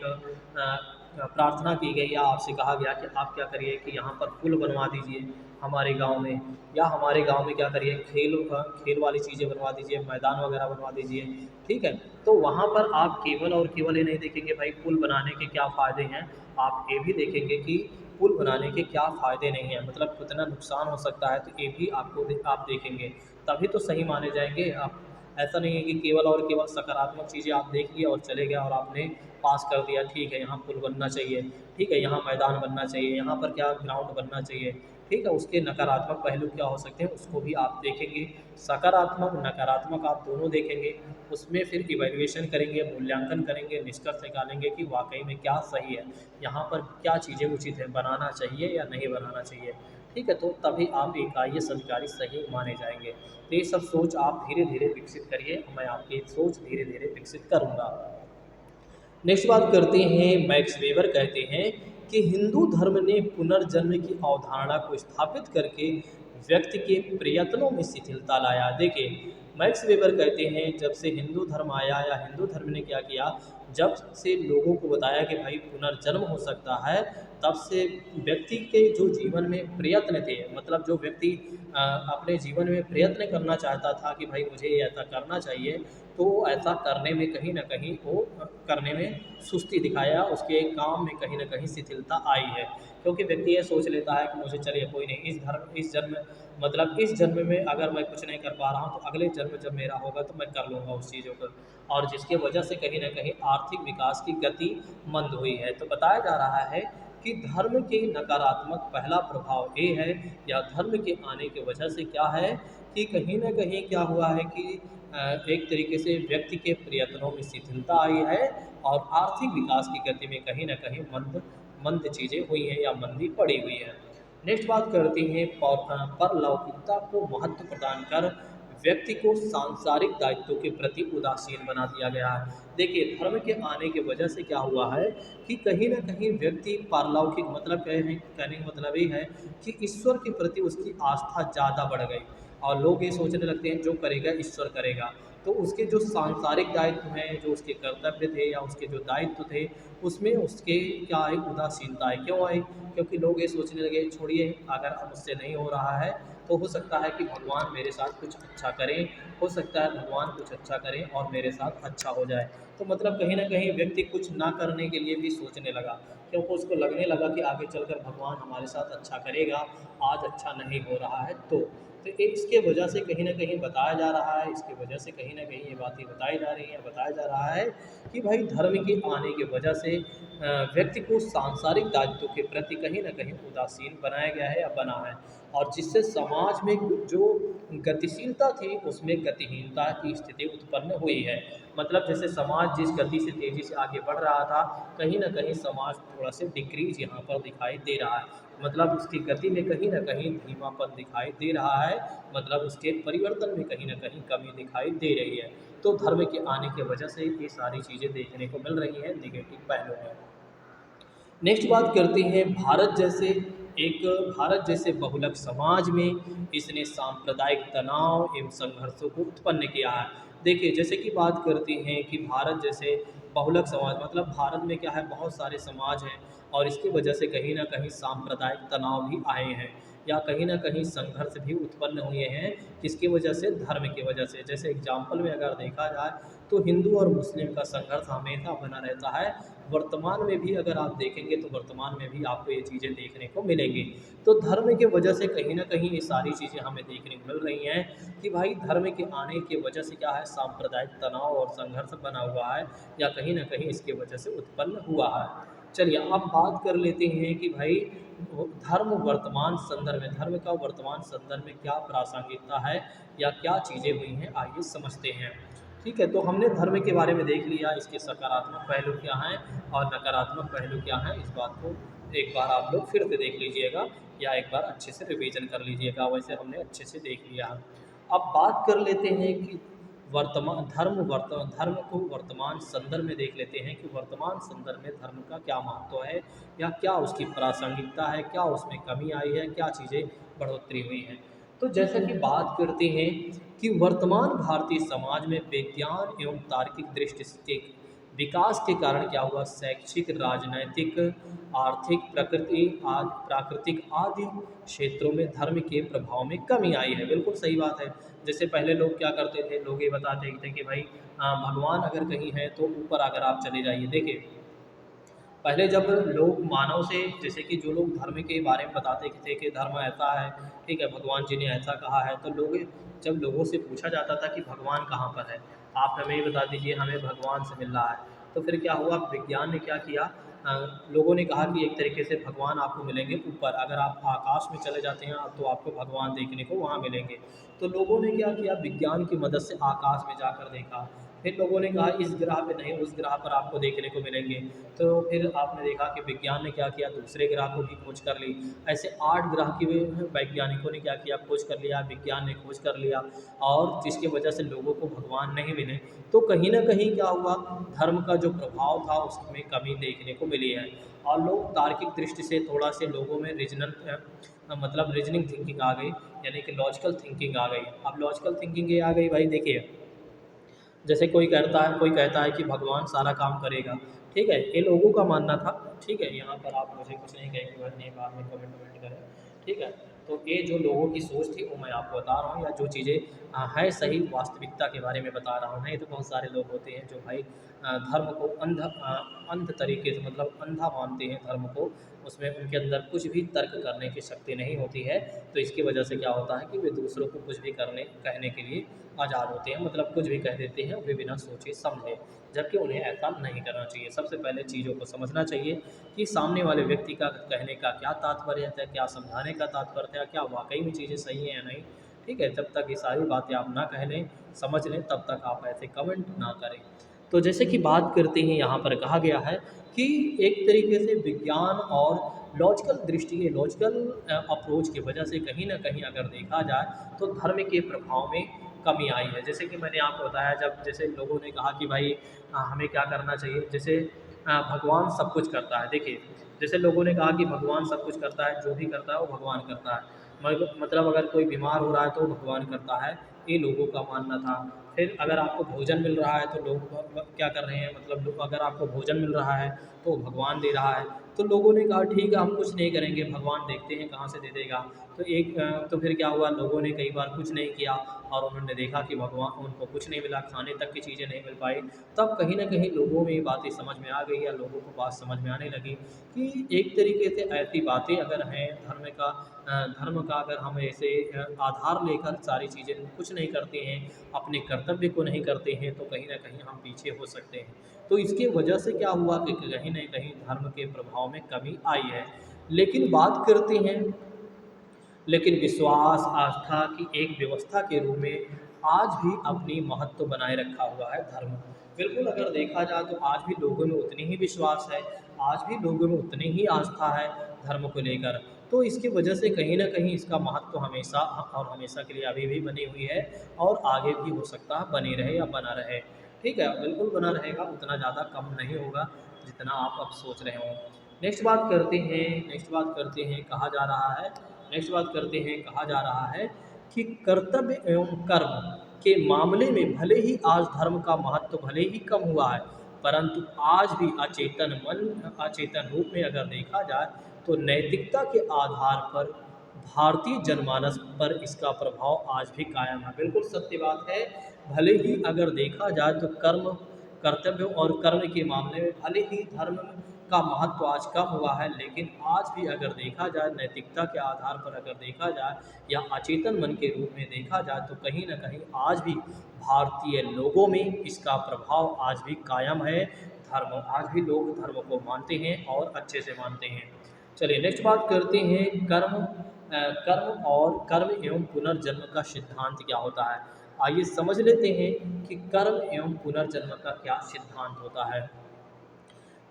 [SPEAKER 1] प्रार्थना की गई या आपसे कहा गया कि आप क्या करिए कि यहाँ पर पुल बनवा दीजिए हमारे गांव में, या हमारे गांव में क्या करिए खेल वाली चीज़ें बनवा दीजिए, मैदान वगैरह बनवा दीजिए। ठीक है, तो वहाँ पर आप केवल और केवल ये नहीं देखेंगे भाई पुल बनाने के क्या फ़ायदे हैं, आप ये भी देखेंगे कि पुल बनाने के क्या फ़ायदे नहीं हैं, मतलब कितना नुकसान हो सकता है, तो ये भी आप देखेंगे, तभी तो सही माने जाएंगे आप। ऐसा नहीं है कि केवल और केवल सकारात्मक चीज़ें आप देख लिए और चले गए और आपने पास कर दिया, ठीक है यहाँ पुल बनना चाहिए, ठीक है यहाँ मैदान बनना चाहिए, यहाँ पर क्या ग्राउंड बनना चाहिए। ठीक है, उसके नकारात्मक पहलू क्या हो सकते हैं उसको भी आप देखेंगे, सकारात्मक नकारात्मक आप दोनों देखेंगे, उसमें फिर इवैल्यूएशन करेंगे, मूल्यांकन करेंगे, निष्कर्ष निकालेंगे कि वाकई में क्या सही है, यहाँ पर क्या चीज़ें उचित है, बनाना चाहिए या नहीं बनाना चाहिए। ठीक है, तो तभी आप एक आईएएस अधिकारी सही माने जाएंगे। तो ये सब सोच आप धीरे धीरे विकसित करिए, मैं आपकी सोच धीरे धीरे विकसित करूँगा। नेक्स्ट बात करते हैं, मैक्स वेबर कहते हैं कि हिंदू धर्म ने पुनर्जन्म की अवधारणा को स्थापित करके व्यक्ति के प्रयत्नों में शिथिलता लाया। देखिए मैक्स वेबर कहते हैं जब से हिंदू धर्म आया या हिंदू धर्म ने क्या किया, जब से लोगों को बताया कि भाई पुनर्जन्म हो सकता है, तब से व्यक्ति के जो जीवन में प्रयत्न थे, मतलब जो व्यक्ति अपने जीवन में प्रयत्न करना चाहता था कि भाई मुझे ऐसा करना चाहिए, तो ऐसा करने में कहीं न कहीं वो करने में सुस्ती दिखाया, उसके काम में कहीं न कहीं शिथिलता आई है। क्योंकि व्यक्ति ये सोच लेता है कि मुझे चलिए कोई नहीं, इस जन्म मतलब इस जन्म में अगर मैं कुछ नहीं कर पा रहा हूँ, तो अगले जन्म जब मेरा होगा तो मैं कर लूँगा उस चीज़ों को, और जिसकी वजह से कहीं न कहीं आर्थिक विकास की गति मंद हुई है। तो बताया जा रहा है कि धर्म के नकारात्मक पहला प्रभाव ये है, या धर्म के आने की वजह से क्या है कि कहीं न कहीं क्या हुआ है कि एक तरीके से व्यक्ति के प्रयत्नों में शिथिलता आई है और आर्थिक विकास की गति में कहीं न कहीं मंद मंद चीज़ें हुई हैं या मंदी पड़ी हुई है। नेक्स्ट बात करते हैं परलौकिकता को महत्व प्रदान कर व्यक्ति को सांसारिक दायित्वों के प्रति उदासीन बना दिया गया है। देखिए धर्म के आने की वजह से क्या हुआ है कि कहीं न कहीं व्यक्ति पारलौकिक मतलब कहने का मतलब ये है कि ईश्वर के प्रति उसकी आस्था ज़्यादा बढ़ गई, और लोग ये सोचने लगते हैं जो करेगा ईश्वर करेगा। तो उसके जो सांसारिक दायित्व हैं, जो उसके कर्तव्य थे या उसके जो दायित्व थे, उसमें उसके क्या आई, उदासीनता आई। क्यों आई? क्योंकि लोग ये सोचने लगे, छोड़िए, अगर अब मुझसे नहीं हो रहा है तो हो सकता है कि भगवान मेरे साथ कुछ अच्छा करें, हो सकता है भगवान कुछ अच्छा करें और मेरे साथ अच्छा हो जाए। तो मतलब कहीं न कहीं व्यक्ति कुछ ना करने के लिए भी सोचने लगा, क्योंकि उसको लगने लगा कि आगे चलकर भगवान हमारे साथ अच्छा करेगा, आज अच्छा नहीं हो रहा है तो। तो ये इसके वजह से कहीं न कहीं बताया जा रहा है, इसकी वजह से कहीं न कहीं ये बातें बताई जा रही हैं, बताया जा रहा है कि भाई धर्म के आने की वजह से व्यक्ति को सांसारिक दायित्व के प्रति कहीं न कहीं उदासीन बनाया गया है या बना है, और जिससे समाज में जो गतिशीलता थी उसमें गतिहीनता की स्थिति उत्पन्न हुई है। मतलब जैसे समाज जिस गति से तेज़ी से आगे बढ़ रहा था, कहीं न कहीं समाज थोड़ा सा डिक्रीज़ यहाँ पर दिखाई दे रहा है। मतलब उसकी गति में कहीं न कहीं धीमापन दिखाई दे रहा है, मतलब उसके परिवर्तन में कहीं न कहीं कमी दिखाई दे रही है। तो धर्म के आने की वजह से ये सारी चीज़ें देखने को मिल रही हैं, नेगेटिव पहलू हैं। नेक्स्ट बात करते हैं एक भारत जैसे बहुलक समाज में इसने सांप्रदायिक तनाव एवं संघर्षों को उत्पन्न किया है। देखिए, जैसे कि बात करते हैं कि भारत जैसे बहुलक समाज, मतलब भारत में क्या है, बहुत सारे समाज हैं और इसकी वजह से कहीं न कहीं सांप्रदायिक तनाव भी आए हैं या कहीं न कहीं संघर्ष भी उत्पन्न हुए हैं। किसकी वजह से? धर्म की वजह से। जैसे एग्जाम्पल में अगर देखा जाए तो हिंदू और मुस्लिम का संघर्ष हमेशा बना रहता है। वर्तमान में भी अगर आप देखेंगे तो वर्तमान में भी आपको ये चीज़ें देखने को मिलेंगी। तो धर्म की वजह से कहीं न कहीं ये सारी चीज़ें हमें देखने को मिल रही हैं कि भाई धर्म के आने की वजह से क्या है, सांप्रदायिक तनाव और संघर्ष बना हुआ है या कहीं न कहीं इसकी वजह से उत्पन्न हुआ है। चलिए अब बात कर लेते हैं कि भाई धर्म का वर्तमान संदर्भ में क्या प्रासंगिकता है या क्या चीज़ें हुई हैं, आइए समझते हैं। ठीक है, तो हमने धर्म के बारे में देख लिया, इसके सकारात्मक पहलू क्या हैं और नकारात्मक पहलू क्या हैं। इस बात को एक बार आप लोग फिर से देख लीजिएगा या एक बार अच्छे से रिवीजन कर लीजिएगा, वैसे हमने अच्छे से देख लिया। अब बात कर लेते हैं कि धर्म को वर्तमान संदर्भ में देख लेते हैं कि वर्तमान संदर्भ में धर्म का क्या महत्व है या क्या उसकी प्रासंगिकता है, क्या उसमें कमी आई है, क्या चीज़ें बढ़ोतरी हुई हैं। तो जैसा कि बात करते हैं कि वर्तमान भारतीय समाज में विज्ञान एवं तार्किक दृष्टि के विकास के कारण क्या हुआ, शैक्षिक, राजनैतिक, आर्थिक, प्राकृतिक आदि क्षेत्रों में धर्म के प्रभाव में कमी आई है। बिल्कुल सही बात है। जैसे पहले लोग क्या करते थे, लोग ये बताते थे कि भाई भगवान अगर कहीं है तो ऊपर अगर आप चले जाइए। देखिए, पहले जब लोग मानव से, जैसे कि जो लोग धर्म के बारे में बताते थे कि धर्म ऐसा है, ठीक है, भगवान जी ने ऐसा कहा है, तो लोग जब लोगों से पूछा जाता था कि भगवान कहाँ पर है, आप हमें ये बता दीजिए, हमें भगवान से मिलना है। तो फिर क्या हुआ, विज्ञान ने क्या किया, लोगों ने कहा कि एक तरीके से भगवान आपको मिलेंगे ऊपर, अगर आप आकाश में चले जाते हैं तो आपको भगवान देखने को वहाँ मिलेंगे। तो लोगों ने क्या किया, विज्ञान की मदद से आकाश में जाकर देखा। फिर लोगों ने कहा इस ग्रह पे नहीं, उस ग्रह पर आपको देखने को मिलेंगे। तो फिर आपने देखा कि विज्ञान ने क्या किया, दूसरे ग्रह को भी खोज कर ली। ऐसे 8 ग्रह की वैज्ञानिकों ने क्या किया, खोज कर लिया, विज्ञान ने खोज कर लिया, और जिसकी वजह से लोगों को भगवान नहीं मिले। तो कहीं न कहीं क्या हुआ, धर्म का जो प्रभाव था उसमें कमी देखने को मिली है, और लोग तार्किक दृष्टि से थोड़ा से लोगों में मतलब रीजनिंग थिंकिंग आ गई, यानी कि लॉजिकल थिंकिंग आ गई। अब लॉजिकल थिंकिंग ये आ गई भाई, देखिए, जैसे कोई कहता है कि भगवान सारा काम करेगा, ठीक है, ये लोगों का मानना था। ठीक है, यहाँ पर आप मुझे कुछ नहीं कहेंगे, वरना बाद में कमेंट वमेंट करें। ठीक है, तो ये जो लोगों की सोच थी वो मैं आपको बता रहा हूँ, या जो चीज़ें हैं सही वास्तविकता के बारे में बता रहा हूँ। नहीं तो बहुत सारे लोग होते हैं जो भाई धर्म को अंध तरीके से, मतलब अंधा मानते हैं धर्म को, उसमें उनके अंदर कुछ भी तर्क करने की शक्ति नहीं होती है। तो इसकी वजह से क्या होता है कि वे दूसरों को कुछ भी कहने के लिए आज़ाद होते हैं, मतलब कुछ भी कह देते हैं वे बिना सोचे समझे, जबकि उन्हें ऐसा नहीं करना चाहिए। सबसे पहले चीज़ों को समझना चाहिए कि सामने वाले व्यक्ति का कहने का क्या तात्पर्य है, क्या समझाने का तात्पर्य है, क्या वाकई में चीज़ें सही हैं या नहीं। ठीक है, जब तक ये सारी बातें आप ना कह लें, समझ लें, तब तक आप ऐसे कमेंट ना करें। तो जैसे कि बात करते हैं, यहाँ पर कहा गया है कि एक तरीके से विज्ञान और लॉजिकल अप्रोच की वजह से कहीं न कहीं अगर देखा जाए तो धर्म के प्रभाव में कमी आई है। जैसे कि मैंने आपको बताया, जब जैसे लोगों ने कहा कि भाई हमें क्या करना चाहिए, जैसे भगवान सब कुछ करता है। देखिए, जैसे लोगों ने कहा कि भगवान सब कुछ करता है, जो भी करता है वो भगवान करता है। मतलब अगर कोई बीमार हो रहा है तो भगवान करता है, ये लोगों का मानना था। फिर अगर आपको भोजन मिल रहा है तो लोग क्या कर रहे हैं, मतलब अगर आपको भोजन मिल रहा है तो भगवान दे रहा है, तो लोगों ने कहा ठीक है हम कुछ नहीं करेंगे, भगवान देखते हैं कहाँ से दे देगा। तो फिर क्या हुआ, लोगों ने कई बार कुछ नहीं किया और उन्होंने देखा कि भगवान उनको कुछ नहीं मिला, खाने तक की चीज़ें नहीं मिल पाई। तब कहीं न कहीं लोगों में ये बातें समझ में आ गई या लोगों को बात समझ में आने लगी कि एक तरीके से ऐसी बातें अगर हैं धर्म का अगर हम ऐसे आधार लेकर सारी चीज़ें कुछ नहीं करते हैं, अपने कर्तव्य को नहीं करते हैं, तो कहीं न कहीं हम पीछे हो सकते हैं। तो इसकी वजह से क्या हुआ कि कहीं न कहीं धर्म के प्रभाव में कमी आई है। लेकिन बात करते हैं, लेकिन विश्वास, आस्था की एक व्यवस्था के रूप में आज भी अपनी महत्व बनाए रखा हुआ है धर्म। बिल्कुल अगर देखा जाए तो आज भी लोगों में उतनी ही विश्वास है, आज भी लोगों में उतनी ही आस्था है धर्म को लेकर। तो इसकी वजह से कहीं न कहीं इसका महत्व हमेशा और हमेशा के लिए अभी भी बनी हुई है और आगे भी हो सकता है बनी रहे या बना रहे। ठीक है, बिल्कुल बना रहेगा, उतना ज़्यादा कम नहीं होगा जितना आप अब सोच रहे हों। नेक्स्ट बात करते हैं, कहा जा रहा है कि कर्तव्य एवं कर्म के मामले में भले ही आज धर्म का महत्व भले ही कम हुआ है, परंतु आज भी अचेतन रूप में अगर देखा जाए तो नैतिकता के आधार पर भारतीय जनमानस पर इसका प्रभाव आज भी कायम है। बिल्कुल सत्य बात है। भले ही अगर देखा जाए तो कर्तव्य और कर्म के मामले में भले ही धर्म का महत्व आज कम हुआ है, लेकिन आज भी अगर देखा जाए नैतिकता के आधार पर अगर देखा जाए या अचेतन मन के रूप में देखा जाए तो कहीं न कहीं आज भी भारतीय लोगों में इसका प्रभाव आज भी कायम है। आज भी लोग धर्म को मानते हैं और अच्छे से मानते हैं। चलिए नेक्स्ट बात करते हैं, कर्म एवं पुनर्जन्म का सिद्धांत क्या होता है। आइए समझ लेते हैं कि कर्म एवं पुनर्जन्म का क्या सिद्धांत होता है।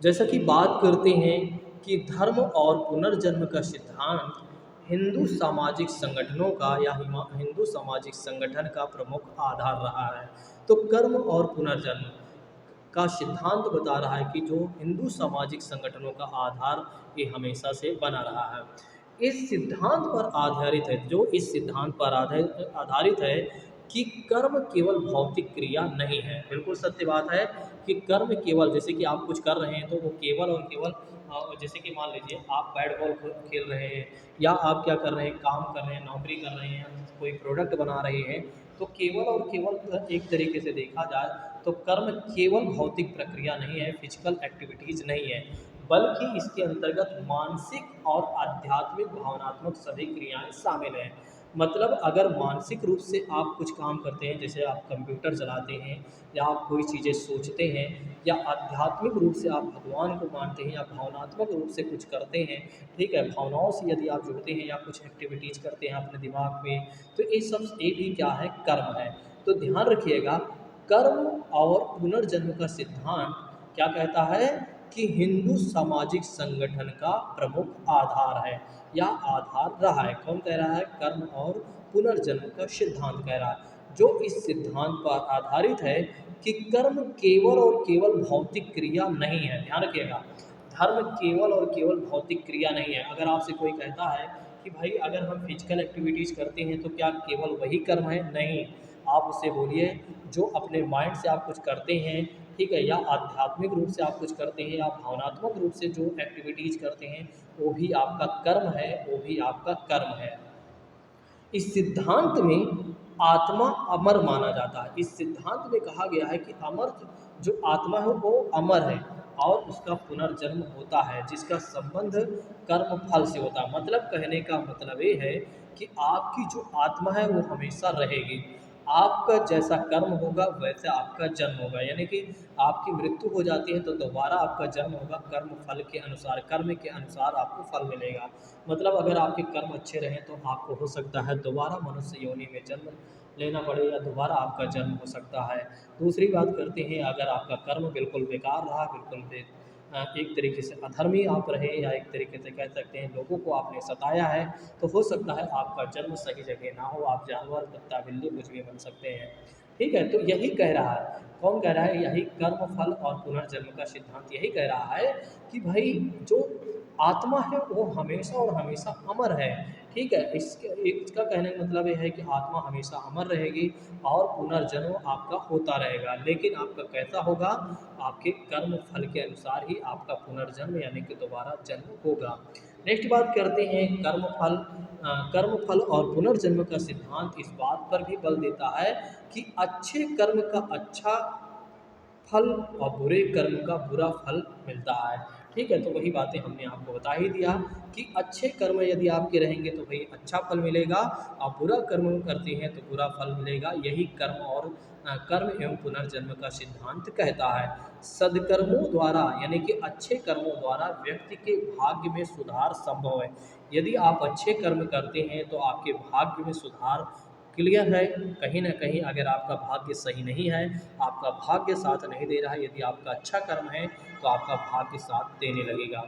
[SPEAKER 1] जैसा कि बात करते हैं कि धर्म और पुनर्जन्म का सिद्धांत हिंदू सामाजिक संगठनों का या हिंदू सामाजिक संगठन का प्रमुख आधार रहा है। तो कर्म और पुनर्जन्म का सिद्धांत बता रहा है कि जो हिंदू सामाजिक संगठनों का आधार ये हमेशा से बना रहा है। इस सिद्धांत पर आधारित है कि कर्म केवल भौतिक क्रिया नहीं है। बिल्कुल सत्य बात है कि कर्म केवल, जैसे कि आप कुछ कर रहे हैं तो वो केवल और केवल जैसे कि मान लीजिए आप बैट बॉल खेल रहे हैं या आप क्या कर रहे हैं, काम कर रहे हैं, नौकरी कर रहे हैं, कोई प्रोडक्ट बना रहे हैं, तो केवल और केवल एक तरीके से देखा जाए तो कर्म केवल भौतिक प्रक्रिया नहीं है, फिजिकल एक्टिविटीज़ नहीं है, बल्कि इसके अंतर्गत मानसिक और आध्यात्मिक भावनात्मक सभी क्रियाएं शामिल हैं। मतलब अगर मानसिक रूप से आप कुछ काम करते हैं, जैसे आप कंप्यूटर चलाते हैं या आप कोई चीज़ें सोचते हैं, या आध्यात्मिक रूप से आप भगवान को मानते हैं, या भावनात्मक रूप से कुछ करते हैं, ठीक है, भावनाओं से यदि आप जुड़ते हैं या कुछ एक्टिविटीज़ करते हैं अपने दिमाग में, तो ये भी क्या है, कर्म है। तो ध्यान रखिएगा, कर्म और पुनर्जन्म का सिद्धांत क्या कहता है कि हिंदू सामाजिक संगठन का प्रमुख आधार है या आधार रहा है। कौन कह रहा है? कर्म और पुनर्जन्म का सिद्धांत कह रहा है, जो इस सिद्धांत पर आधारित है कि कर्म केवल और केवल भौतिक क्रिया नहीं है। ध्यान रखिएगा, धर्म केवल और केवल भौतिक क्रिया नहीं है। अगर आपसे कोई कहता है कि भाई अगर हम फिजिकल एक्टिविटीज़ करते हैं तो क्या केवल वही कर्म है? नहीं, आप उससे बोलिए जो अपने माइंड से आप कुछ करते हैं, ठीक है, या आध्यात्मिक रूप से आप कुछ करते हैं या भावनात्मक रूप से जो एक्टिविटीज़ करते हैं, वो भी आपका कर्म है, वो भी आपका कर्म है। इस सिद्धांत में आत्मा अमर माना जाता है। इस सिद्धांत में कहा गया है कि जो आत्मा है वो अमर है और उसका पुनर्जन्म होता है, जिसका संबंध कर्म फल से होता है। मतलब कहने का मतलब ये है कि आपकी जो आत्मा है वो हमेशा रहेगी। आपका जैसा कर्म होगा वैसा आपका जन्म होगा, यानी कि आपकी मृत्यु हो जाती है तो दोबारा आपका जन्म होगा, कर्म के अनुसार आपको फल मिलेगा। मतलब अगर आपके कर्म अच्छे रहें तो आपको हो सकता है दोबारा मनुष्य योनि में जन्म लेना पड़े या दोबारा आपका जन्म हो सकता है। दूसरी बात करते हैं, अगर आपका कर्म बिल्कुल बेकार रहा, एक तरीके से अधर्मी आप रहे, या एक तरीके से कह सकते हैं लोगों को आपने सताया है, तो हो सकता है आपका जन्म सही जगह ना हो, आप जानवर, कुत्ता, बिल्ली कुछ भी बन सकते हैं। ठीक है, तो यही कह रहा है, कौन कह रहा है? यही कर्म फल और पुनर्जन्म का सिद्धांत यही कह रहा है कि भाई जो आत्मा है वो हमेशा और हमेशा अमर है। ठीक है, इसका कहने का मतलब ये है कि आत्मा हमेशा अमर रहेगी और पुनर्जन्म आपका होता रहेगा, लेकिन आपका कैसा होगा, आपके कर्म फल के अनुसार ही आपका पुनर्जन्म यानी कि दोबारा जन्म होगा। नेक्स्ट बात करते हैं कर्म फल और पुनर्जन्म का सिद्धांत इस बात पर भी बल देता है कि अच्छे कर्म का अच्छा फल और बुरे कर्म का बुरा फल मिलता है। ठीक है, तो वही बातें हमने आपको बता ही दिया कि अच्छे कर्म यदि आपके रहेंगे तो भाई अच्छा फल मिलेगा, और बुरा कर्म करते हैं तो बुरा फल मिलेगा। यही कर्म एवं पुनर्जन्म का सिद्धांत कहता है। सदकर्मों द्वारा यानी कि अच्छे कर्मों द्वारा व्यक्ति के भाग्य में सुधार संभव है। यदि आप अच्छे कर्म करते हैं तो आपके भाग्य में सुधार क्लियर है। कहीं न कहीं अगर आपका भाग्य सही नहीं है, आपका भाग्य साथ नहीं दे रहा है, यदि आपका अच्छा कर्म है तो आपका भाग्य साथ देने लगेगा।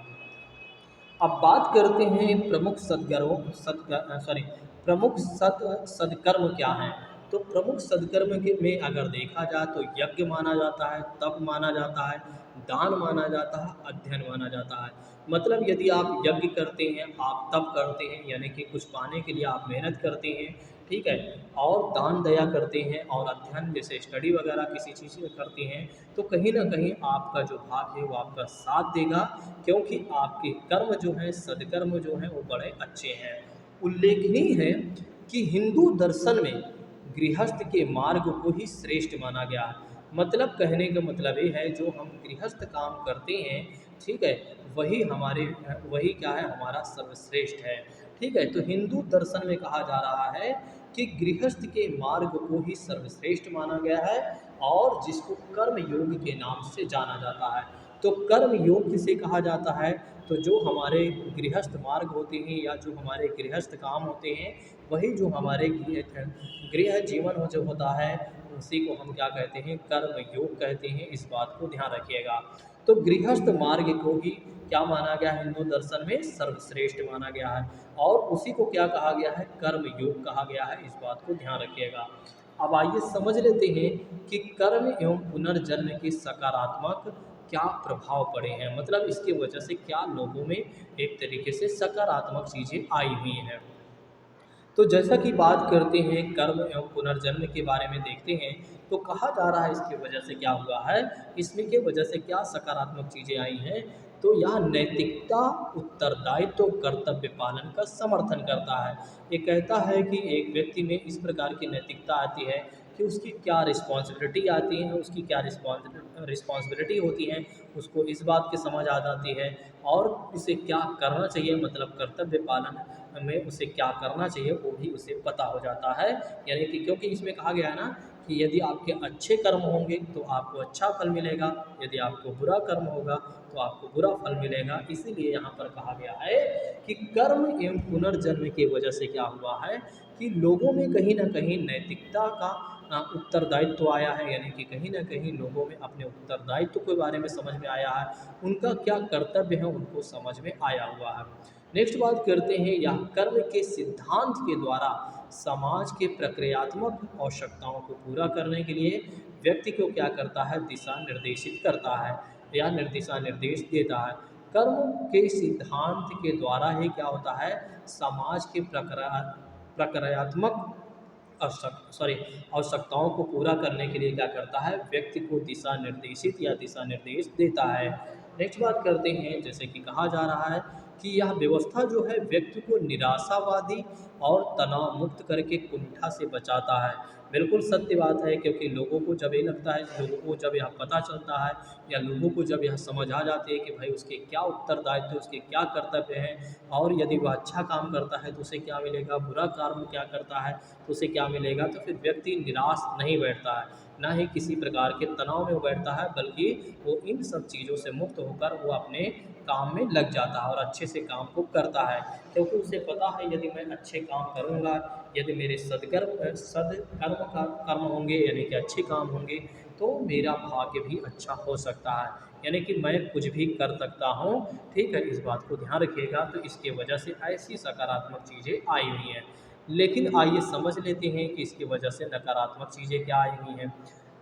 [SPEAKER 1] अब बात करते हैं प्रमुख सदकर्म क्या हैं। तो प्रमुख सदकर्म के में अगर देखा जाए तो यज्ञ माना जाता है, तप माना जाता है, दान माना जाता है, अध्ययन माना जाता है। मतलब यदि आप यज्ञ करते हैं, आप तप करते हैं यानी कि कुछ पाने के लिए आप मेहनत करते हैं, ठीक है, और दान दया करते हैं और अध्ययन जैसे स्टडी वगैरह किसी चीज़ में करते हैं, तो कहीं न कहीं आपका जो भाग्य है वो आपका साथ देगा, क्योंकि आपके कर्म जो हैं, सद्कर्म जो हैं वो बड़े अच्छे हैं। उल्लेखनीय है कि हिंदू दर्शन में गृहस्थ के मार्ग को ही श्रेष्ठ माना गया है। मतलब कहने का मतलब ये है जो हम गृहस्थ काम करते हैं, ठीक है, वही क्या है, हमारा सर्वश्रेष्ठ है। ठीक है, तो हिंदू दर्शन में कहा जा रहा है कि गृहस्थ के मार्ग को ही सर्वश्रेष्ठ माना गया है और जिसको कर्म योग के नाम से जाना जाता है। तो कर्म योग किसे कहा जाता है, तो जो हमारे गृहस्थ मार्ग होते हैं या जो हमारे गृहस्थ काम होते हैं, वही जो हमारे गृह जीवन हो जो होता है, उसी को हम क्या कहते हैं, कर्म योग कहते हैं। इस बात को ध्यान रखिएगा। तो गृहस्थ मार्ग को ही क्या माना गया, हिंदू दर्शन में सर्वश्रेष्ठ माना गया है और उसी को क्या कहा गया है, कर्म योग कहा गया है। इस बात को ध्यान रखिएगा। अब आइए समझ लेते हैं कि कर्म एवं पुनर्जन्म के सकारात्मक क्या प्रभाव पड़े हैं, मतलब इसकी वजह से क्या लोगों में एक तरीके से सकारात्मक चीज़ें आई हुई हैं। तो जैसा कि बात करते हैं कर्म एवं पुनर्जन्म के बारे में देखते हैं, तो कहा जा रहा है इसकी वजह से क्या हुआ है, इसमें के वजह से क्या सकारात्मक चीज़ें आई हैं। तो यह नैतिकता, उत्तरदायित्व, कर्तव्य पालन का समर्थन करता है। ये कहता है कि एक व्यक्ति में इस प्रकार की नैतिकता आती है कि उसकी क्या रिस्पॉन्सिबिलिटी आती है, उसकी क्या रिस्पॉन्सिबिलिटी होती है, उसको इस बात की समझ आ जाती है और उसे क्या करना चाहिए, मतलब कर्तव्य पालन में उसे क्या करना चाहिए वो भी उसे पता हो जाता है। यानी कि क्योंकि इसमें कहा गया है ना कि यदि आपके अच्छे कर्म होंगे तो आपको अच्छा फल मिलेगा, यदि आपको बुरा कर्म होगा तो आपको बुरा फल मिलेगा। इसीलिए यहाँ पर कहा गया है कि कर्म एवं पुनर्जन्म की वजह से क्या हुआ है कि लोगों में कहीं ना कहीं नैतिकता का उत्तरदायित्व आया है, यानी कि कहीं ना कहीं लोगों में अपने उत्तरदायित्व के बारे में समझ में आया है, उनका क्या कर्तव्य है उनको समझ में आया हुआ है। नेक्स्ट बात करते हैं, यह कर्म के सिद्धांत के द्वारा समाज के प्रक्रियात्मक आवश्यकताओं को पूरा करने के लिए व्यक्ति को क्या करता है, दिशा निर्देशित करता है या दिशा निर्देश देता है। कर्म के सिद्धांत के द्वारा ही क्या होता है, समाज के प्रक्रियात्मक आवश्यकताओं को पूरा करने के लिए क्या करता है, व्यक्ति को दिशा निर्देशित या दिशा निर्देश देता है। नेक्स्ट बात करते हैं, जैसे कि कहा जा रहा है कि यह व्यवस्था जो है व्यक्ति को निराशावादी और तनाव मुक्त करके कुंठा से बचाता है। बिल्कुल सत्य बात है, क्योंकि लोगों को जब ये लगता है, लोगों को जब यह पता चलता है या लोगों को जब यह समझ आ जाती है कि भाई उसके क्या उत्तरदायित्व, उसके क्या कर्तव्य हैं और यदि वह अच्छा काम करता है तो उसे क्या मिलेगा, बुरा काम क्या करता है तो उसे क्या मिलेगा, तो फिर व्यक्ति निराश नहीं बैठता है, ना ही किसी प्रकार के तनाव में बैठता है, बल्कि वो इन सब चीज़ों से मुक्त होकर वो अपने काम में लग जाता है और अच्छे से काम को करता है। क्योंकि उसे पता है यदि मैं अच्छे काम करूँगा, यदि मेरे सदकर्म का कर्म होंगे यानी कि अच्छे काम होंगे, तो मेरा भाग्य भी अच्छा हो सकता है, यानी कि मैं कुछ भी कर सकता हूँ। ठीक है, इस बात को ध्यान रखिएगा। तो इसके वजह से ऐसी सकारात्मक चीज़ें आई हुई हैं। लेकिन आइए समझ लेते हैं कि इसकी वजह से नकारात्मक चीज़ें क्या आई हुई हैं।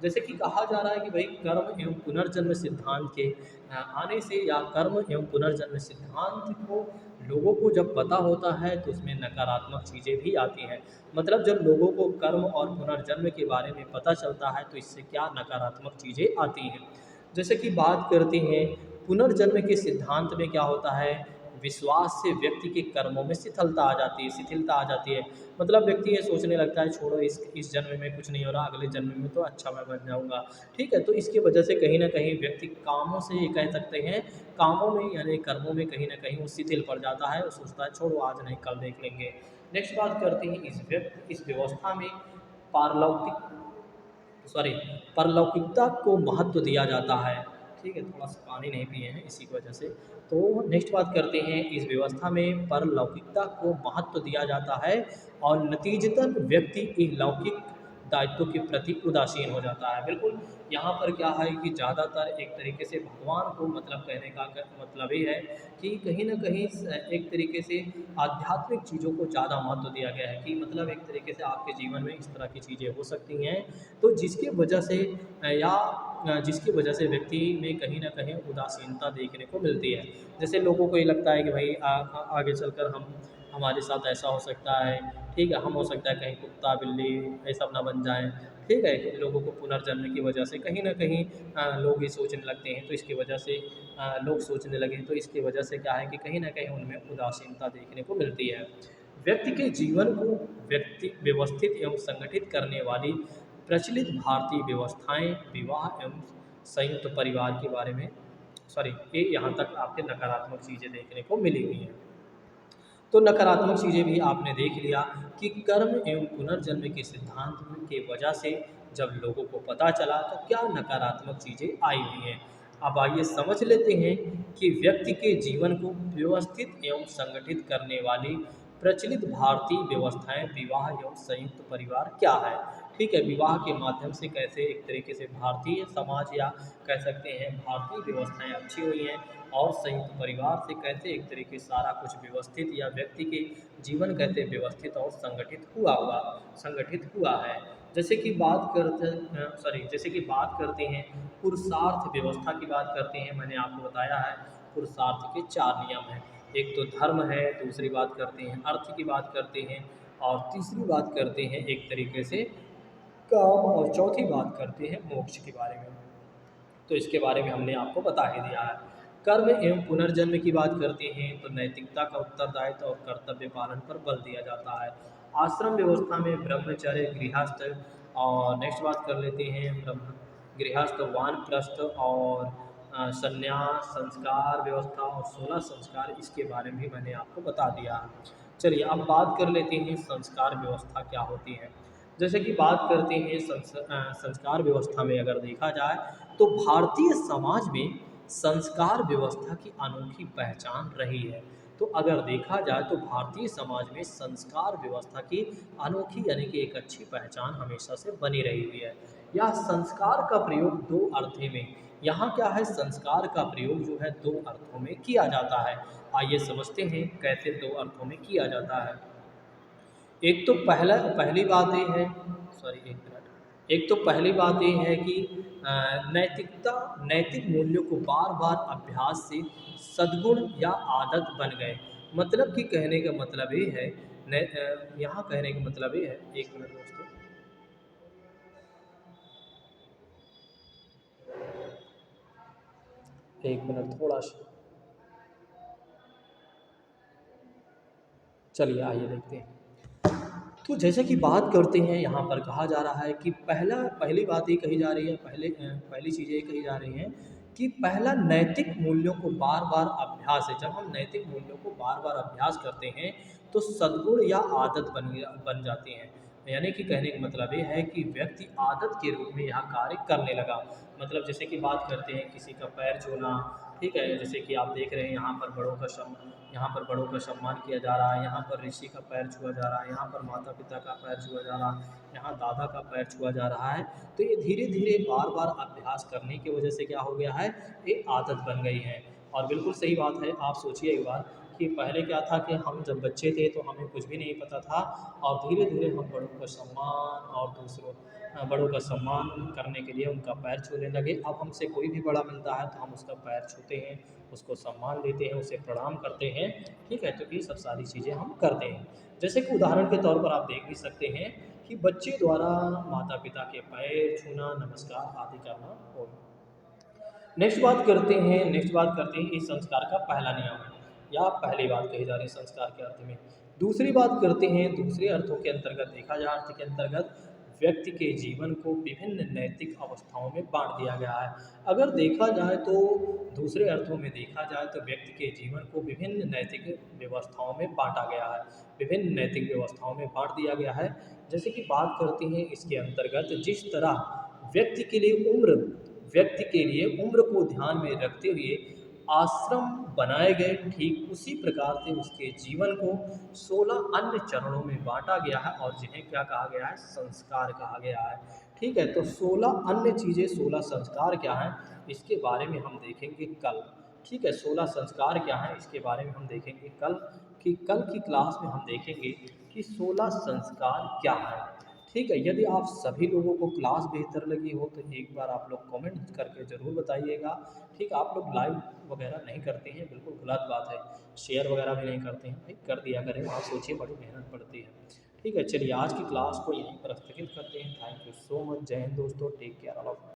[SPEAKER 1] जैसे कि कहा जा रहा है कि भाई कर्म एवं पुनर्जन्म सिद्धांत के आने से या कर्म एवं पुनर्जन्म सिद्धांत को लोगों को जब पता होता है तो उसमें नकारात्मक चीज़ें भी आती हैं। मतलब जब लोगों को कर्म और पुनर्जन्म के बारे में पता चलता है तो इससे क्या नकारात्मक चीज़ें आती हैं। जैसे कि बात करते हैं पुनर्जन्म के सिद्धांत में क्या होता है, विश्वास से व्यक्ति के कर्मों में शिथिलता आ जाती है, शिथिलता आ जाती है। मतलब व्यक्ति ये सोचने लगता है छोड़ो इस जन्म में कुछ नहीं हो रहा, अगले जन्म में तो अच्छा मैं बन जाऊँगा। ठीक है, तो इसकी वजह से कहीं न कहीं व्यक्ति कामों से ये कह सकते हैं, कामों में यानी कर्मों में कहीं न कहीं वो शिथिल पड़ जाता है, वो सोचता है छोड़ो आज नहीं कल देख लेंगे। नेक्स्ट बात करते हैं इस व्यवस्था में पारलौकिक सॉरी परलौकिकता को महत्व दिया जाता है। ठीक है, थोड़ा सा पानी नहीं पिए हैं इसी की वजह से। तो नेक्स्ट बात करते हैं इस व्यवस्था में परलौकिकता को महत्व दिया जाता है और नतीजतन व्यक्ति इहलौकिक दायित्व के प्रति उदासीन हो जाता है। बिल्कुल, यहाँ पर क्या है कि ज़्यादातर एक तरीके से भगवान को मतलब कहने का मतलब ये है कि कहीं न कहीं एक तरीके से आध्यात्मिक चीज़ों को ज़्यादा महत्व दिया गया है कि मतलब एक तरीके से आपके जीवन में इस तरह की चीज़ें हो सकती हैं, तो जिसकी वजह से जिसकी वजह से व्यक्ति में कहीं न कहीं उदासीनता देखने को मिलती है। जैसे लोगों को ये लगता है कि भाई आगे चलकर हमारे साथ ऐसा हो सकता है, ठीक है? हम हो सकता है कहीं कुत्ता, बिल्ली ये सब ना बन जाएँ, ठीक है? लोगों को पुनर्जन्म की वजह से कहीं न कहीं लोग ये सोचने लगते हैं, तो इसकी वजह से लोग सोचने लगे तो इसकी वजह से क्या है कि कहीं न कहीं उनमें उदासीनता देखने को मिलती है। व्यक्ति के जीवन को व्यवस्थित एवं संगठित करने वाली प्रचलित भारतीय व्यवस्थाएं विवाह एवं संयुक्त परिवार के बारे में ये यहाँ तक आपके नकारात्मक चीज़ें देखने को मिली हुई हैं। तो नकारात्मक चीज़ें भी आपने देख लिया कि कर्म एवं पुनर्जन्म के सिद्धांत के वजह से जब लोगों को पता चला तो क्या नकारात्मक चीज़ें आई हुई हैं। अब आइए समझ लेते हैं कि व्यक्ति के जीवन को व्यवस्थित एवं संगठित करने वाली प्रचलित भारतीय व्यवस्थाएं विवाह एवं संयुक्त परिवार क्या है। ठीक है, विवाह के माध्यम से कैसे एक तरीके से भारतीय समाज या कह सकते हैं भारतीय व्यवस्थाएं अच्छी हुई हैं और संयुक्त परिवार से कैसे एक तरीके से सारा कुछ व्यवस्थित या व्यक्ति के जीवन कैसे व्यवस्थित और संगठित हुआ है। जैसे कि बात करते हैं पुरुषार्थ व्यवस्था की बात करते हैं, मैंने आपको बताया है पुरुषार्थ के 4 नियम हैं। एक तो धर्म है, दूसरी बात करते हैं अर्थ की बात करते हैं और तीसरी बात करते हैं एक तरीके से काम और चौथी बात करते हैं मोक्ष के बारे में। तो इसके बारे में हमने आपको बता ही दिया है। कर्म एवं पुनर्जन्म की बात करते हैं तो नैतिकता का उत्तरदायित्व और कर्तव्य पालन पर बल दिया जाता है। आश्रम व्यवस्था में ब्रह्मचर्य, गृहस्थ और नेक्स्ट बात कर लेते हैं ब्रह्म गृहस्थ, वानप्रस्थ और संन्यास, संस्कार व्यवस्था और 16 संस्कार, इसके बारे में भी मैंने आपको बता दिया है। चलिए अब बात कर लेते हैं संस्कार व्यवस्था क्या होती है। जैसे कि बात करते हैं संस्कार व्यवस्था में अगर देखा जाए तो भारतीय समाज में संस्कार व्यवस्था की अनोखी पहचान रही है। तो अगर देखा जाए तो भारतीय समाज में संस्कार व्यवस्था की अनोखी यानी कि एक अच्छी पहचान हमेशा से बनी रही हुई है। यह संस्कार का प्रयोग दो अर्थों में यहाँ क्या है, संस्कार का प्रयोग जो है दो अर्थों में किया जाता है। आइए समझते हैं कैसे दो अर्थों में किया जाता है। एक तो पहली बात ये है सॉरी एक मिनट एक तो पहली बात ये है कि नैतिक मूल्यों को बार बार अभ्यास से सद्गुण या आदत बन गए। मतलब कि कहने का मतलब ये है यहाँ कहने का मतलब ये है, एक मिनट दोस्तों, एक मिनट थोड़ा सा, चलिए आइए देखते हैं। तो जैसे कि बात करते हैं यहाँ पर कहा जा रहा है कि पहली बात ये कही जा रही है, पहली चीज़ ये कही जा रही है कि पहला नैतिक मूल्यों को बार बार अभ्यास है। जब हम नैतिक मूल्यों को बार बार अभ्यास करते हैं तो सद्गुण या आदत बन जाती हैं। यानी कि कहने का मतलब ये है कि व्यक्ति आदत के रूप में यह कार्य करने लगा। मतलब जैसे कि बात करते हैं किसी का पैर छूना, ठीक है, जैसे कि आप देख रहे हैं यहाँ पर बड़ों का सम्मान किया जा रहा है, यहाँ पर ऋषि का पैर छुआ जा रहा है, यहाँ पर माता पिता का पैर छुआ जा रहा है, यहाँ दादा का पैर छुआ जा रहा है। तो ये धीरे धीरे बार बार अभ्यास करने की वजह से क्या हो गया है, ये आदत बन गई है। और बिल्कुल सही बात है, आप सोचिए एक बार कि पहले क्या था कि हम जब बच्चे थे तो हमें कुछ भी नहीं पता था और धीरे धीरे हम बड़ों का सम्मान और बड़ों का सम्मान करने के लिए उनका पैर छूने लगे। अब हमसे कोई भी बड़ा मिलता है तो हम उसका पैर छूते हैं, उसको सम्मान देते हैं, उसे प्रणाम करते हैं, ठीक है? तो ये सब सारी चीज़ें हम करते हैं। जैसे कि उदाहरण के तौर पर आप देख भी सकते हैं कि बच्चे द्वारा माता-पिता के पैर छूना, नमस्कार आदि करना हो। नेक्स्ट बात करते हैं इस संस्कार का पहला नियम है या पहली बात कही जा रही है संस्कार के अर्थ में। दूसरी बात करते हैं दूसरे अर्थों के अंतर्गत देखा जाए अर्थ के अंतर्गत व्यक्ति के जीवन को विभिन्न नैतिक अवस्थाओं में बांट दिया गया है। अगर देखा जाए तो दूसरे अर्थों में देखा जाए तो व्यक्ति के जीवन को विभिन्न नैतिक व्यवस्थाओं में बांटा गया है, विभिन्न नैतिक व्यवस्थाओं में बांट दिया गया है। जैसे कि बात करते हैं इसके अंतर्गत जिस तरह व्यक्ति के लिए उम्र व्यक्ति के लिए उम्र को ध्यान में रखते हुए आश्रम बनाए गए, ठीक उसी प्रकार से उसके जीवन को 16 अन्य चरणों में बांटा गया है और जिन्हें क्या कहा गया है? संस्कार कहा गया है। ठीक है, तो 16 अन्य चीज़ें, 16 संस्कार क्या हैं? इसके बारे में हम देखेंगे कल। ठीक है, 16 संस्कार क्या हैं? इसके बारे में हम देखेंगे कल, कि कल की क्लास में हम देखेंगे कि 16 संस्कार क्या हैं। ठीक है, यदि आप सभी लोगों को क्लास बेहतर लगी हो तो एक बार आप लोग कमेंट करके ज़रूर बताइएगा। ठीक, आप लोग लाइक वगैरह नहीं करते हैं, बिल्कुल गलत बात है। शेयर वगैरह भी नहीं करते हैं, भाई कर दिया करें, आप सोचिए बड़ी मेहनत पड़ती है। ठीक है, चलिए आज की क्लास को यहीं पर स्थगित करते हैं। Thank you so much. जय हिंद दोस्तों, टेक केयर ऑल ऑफ।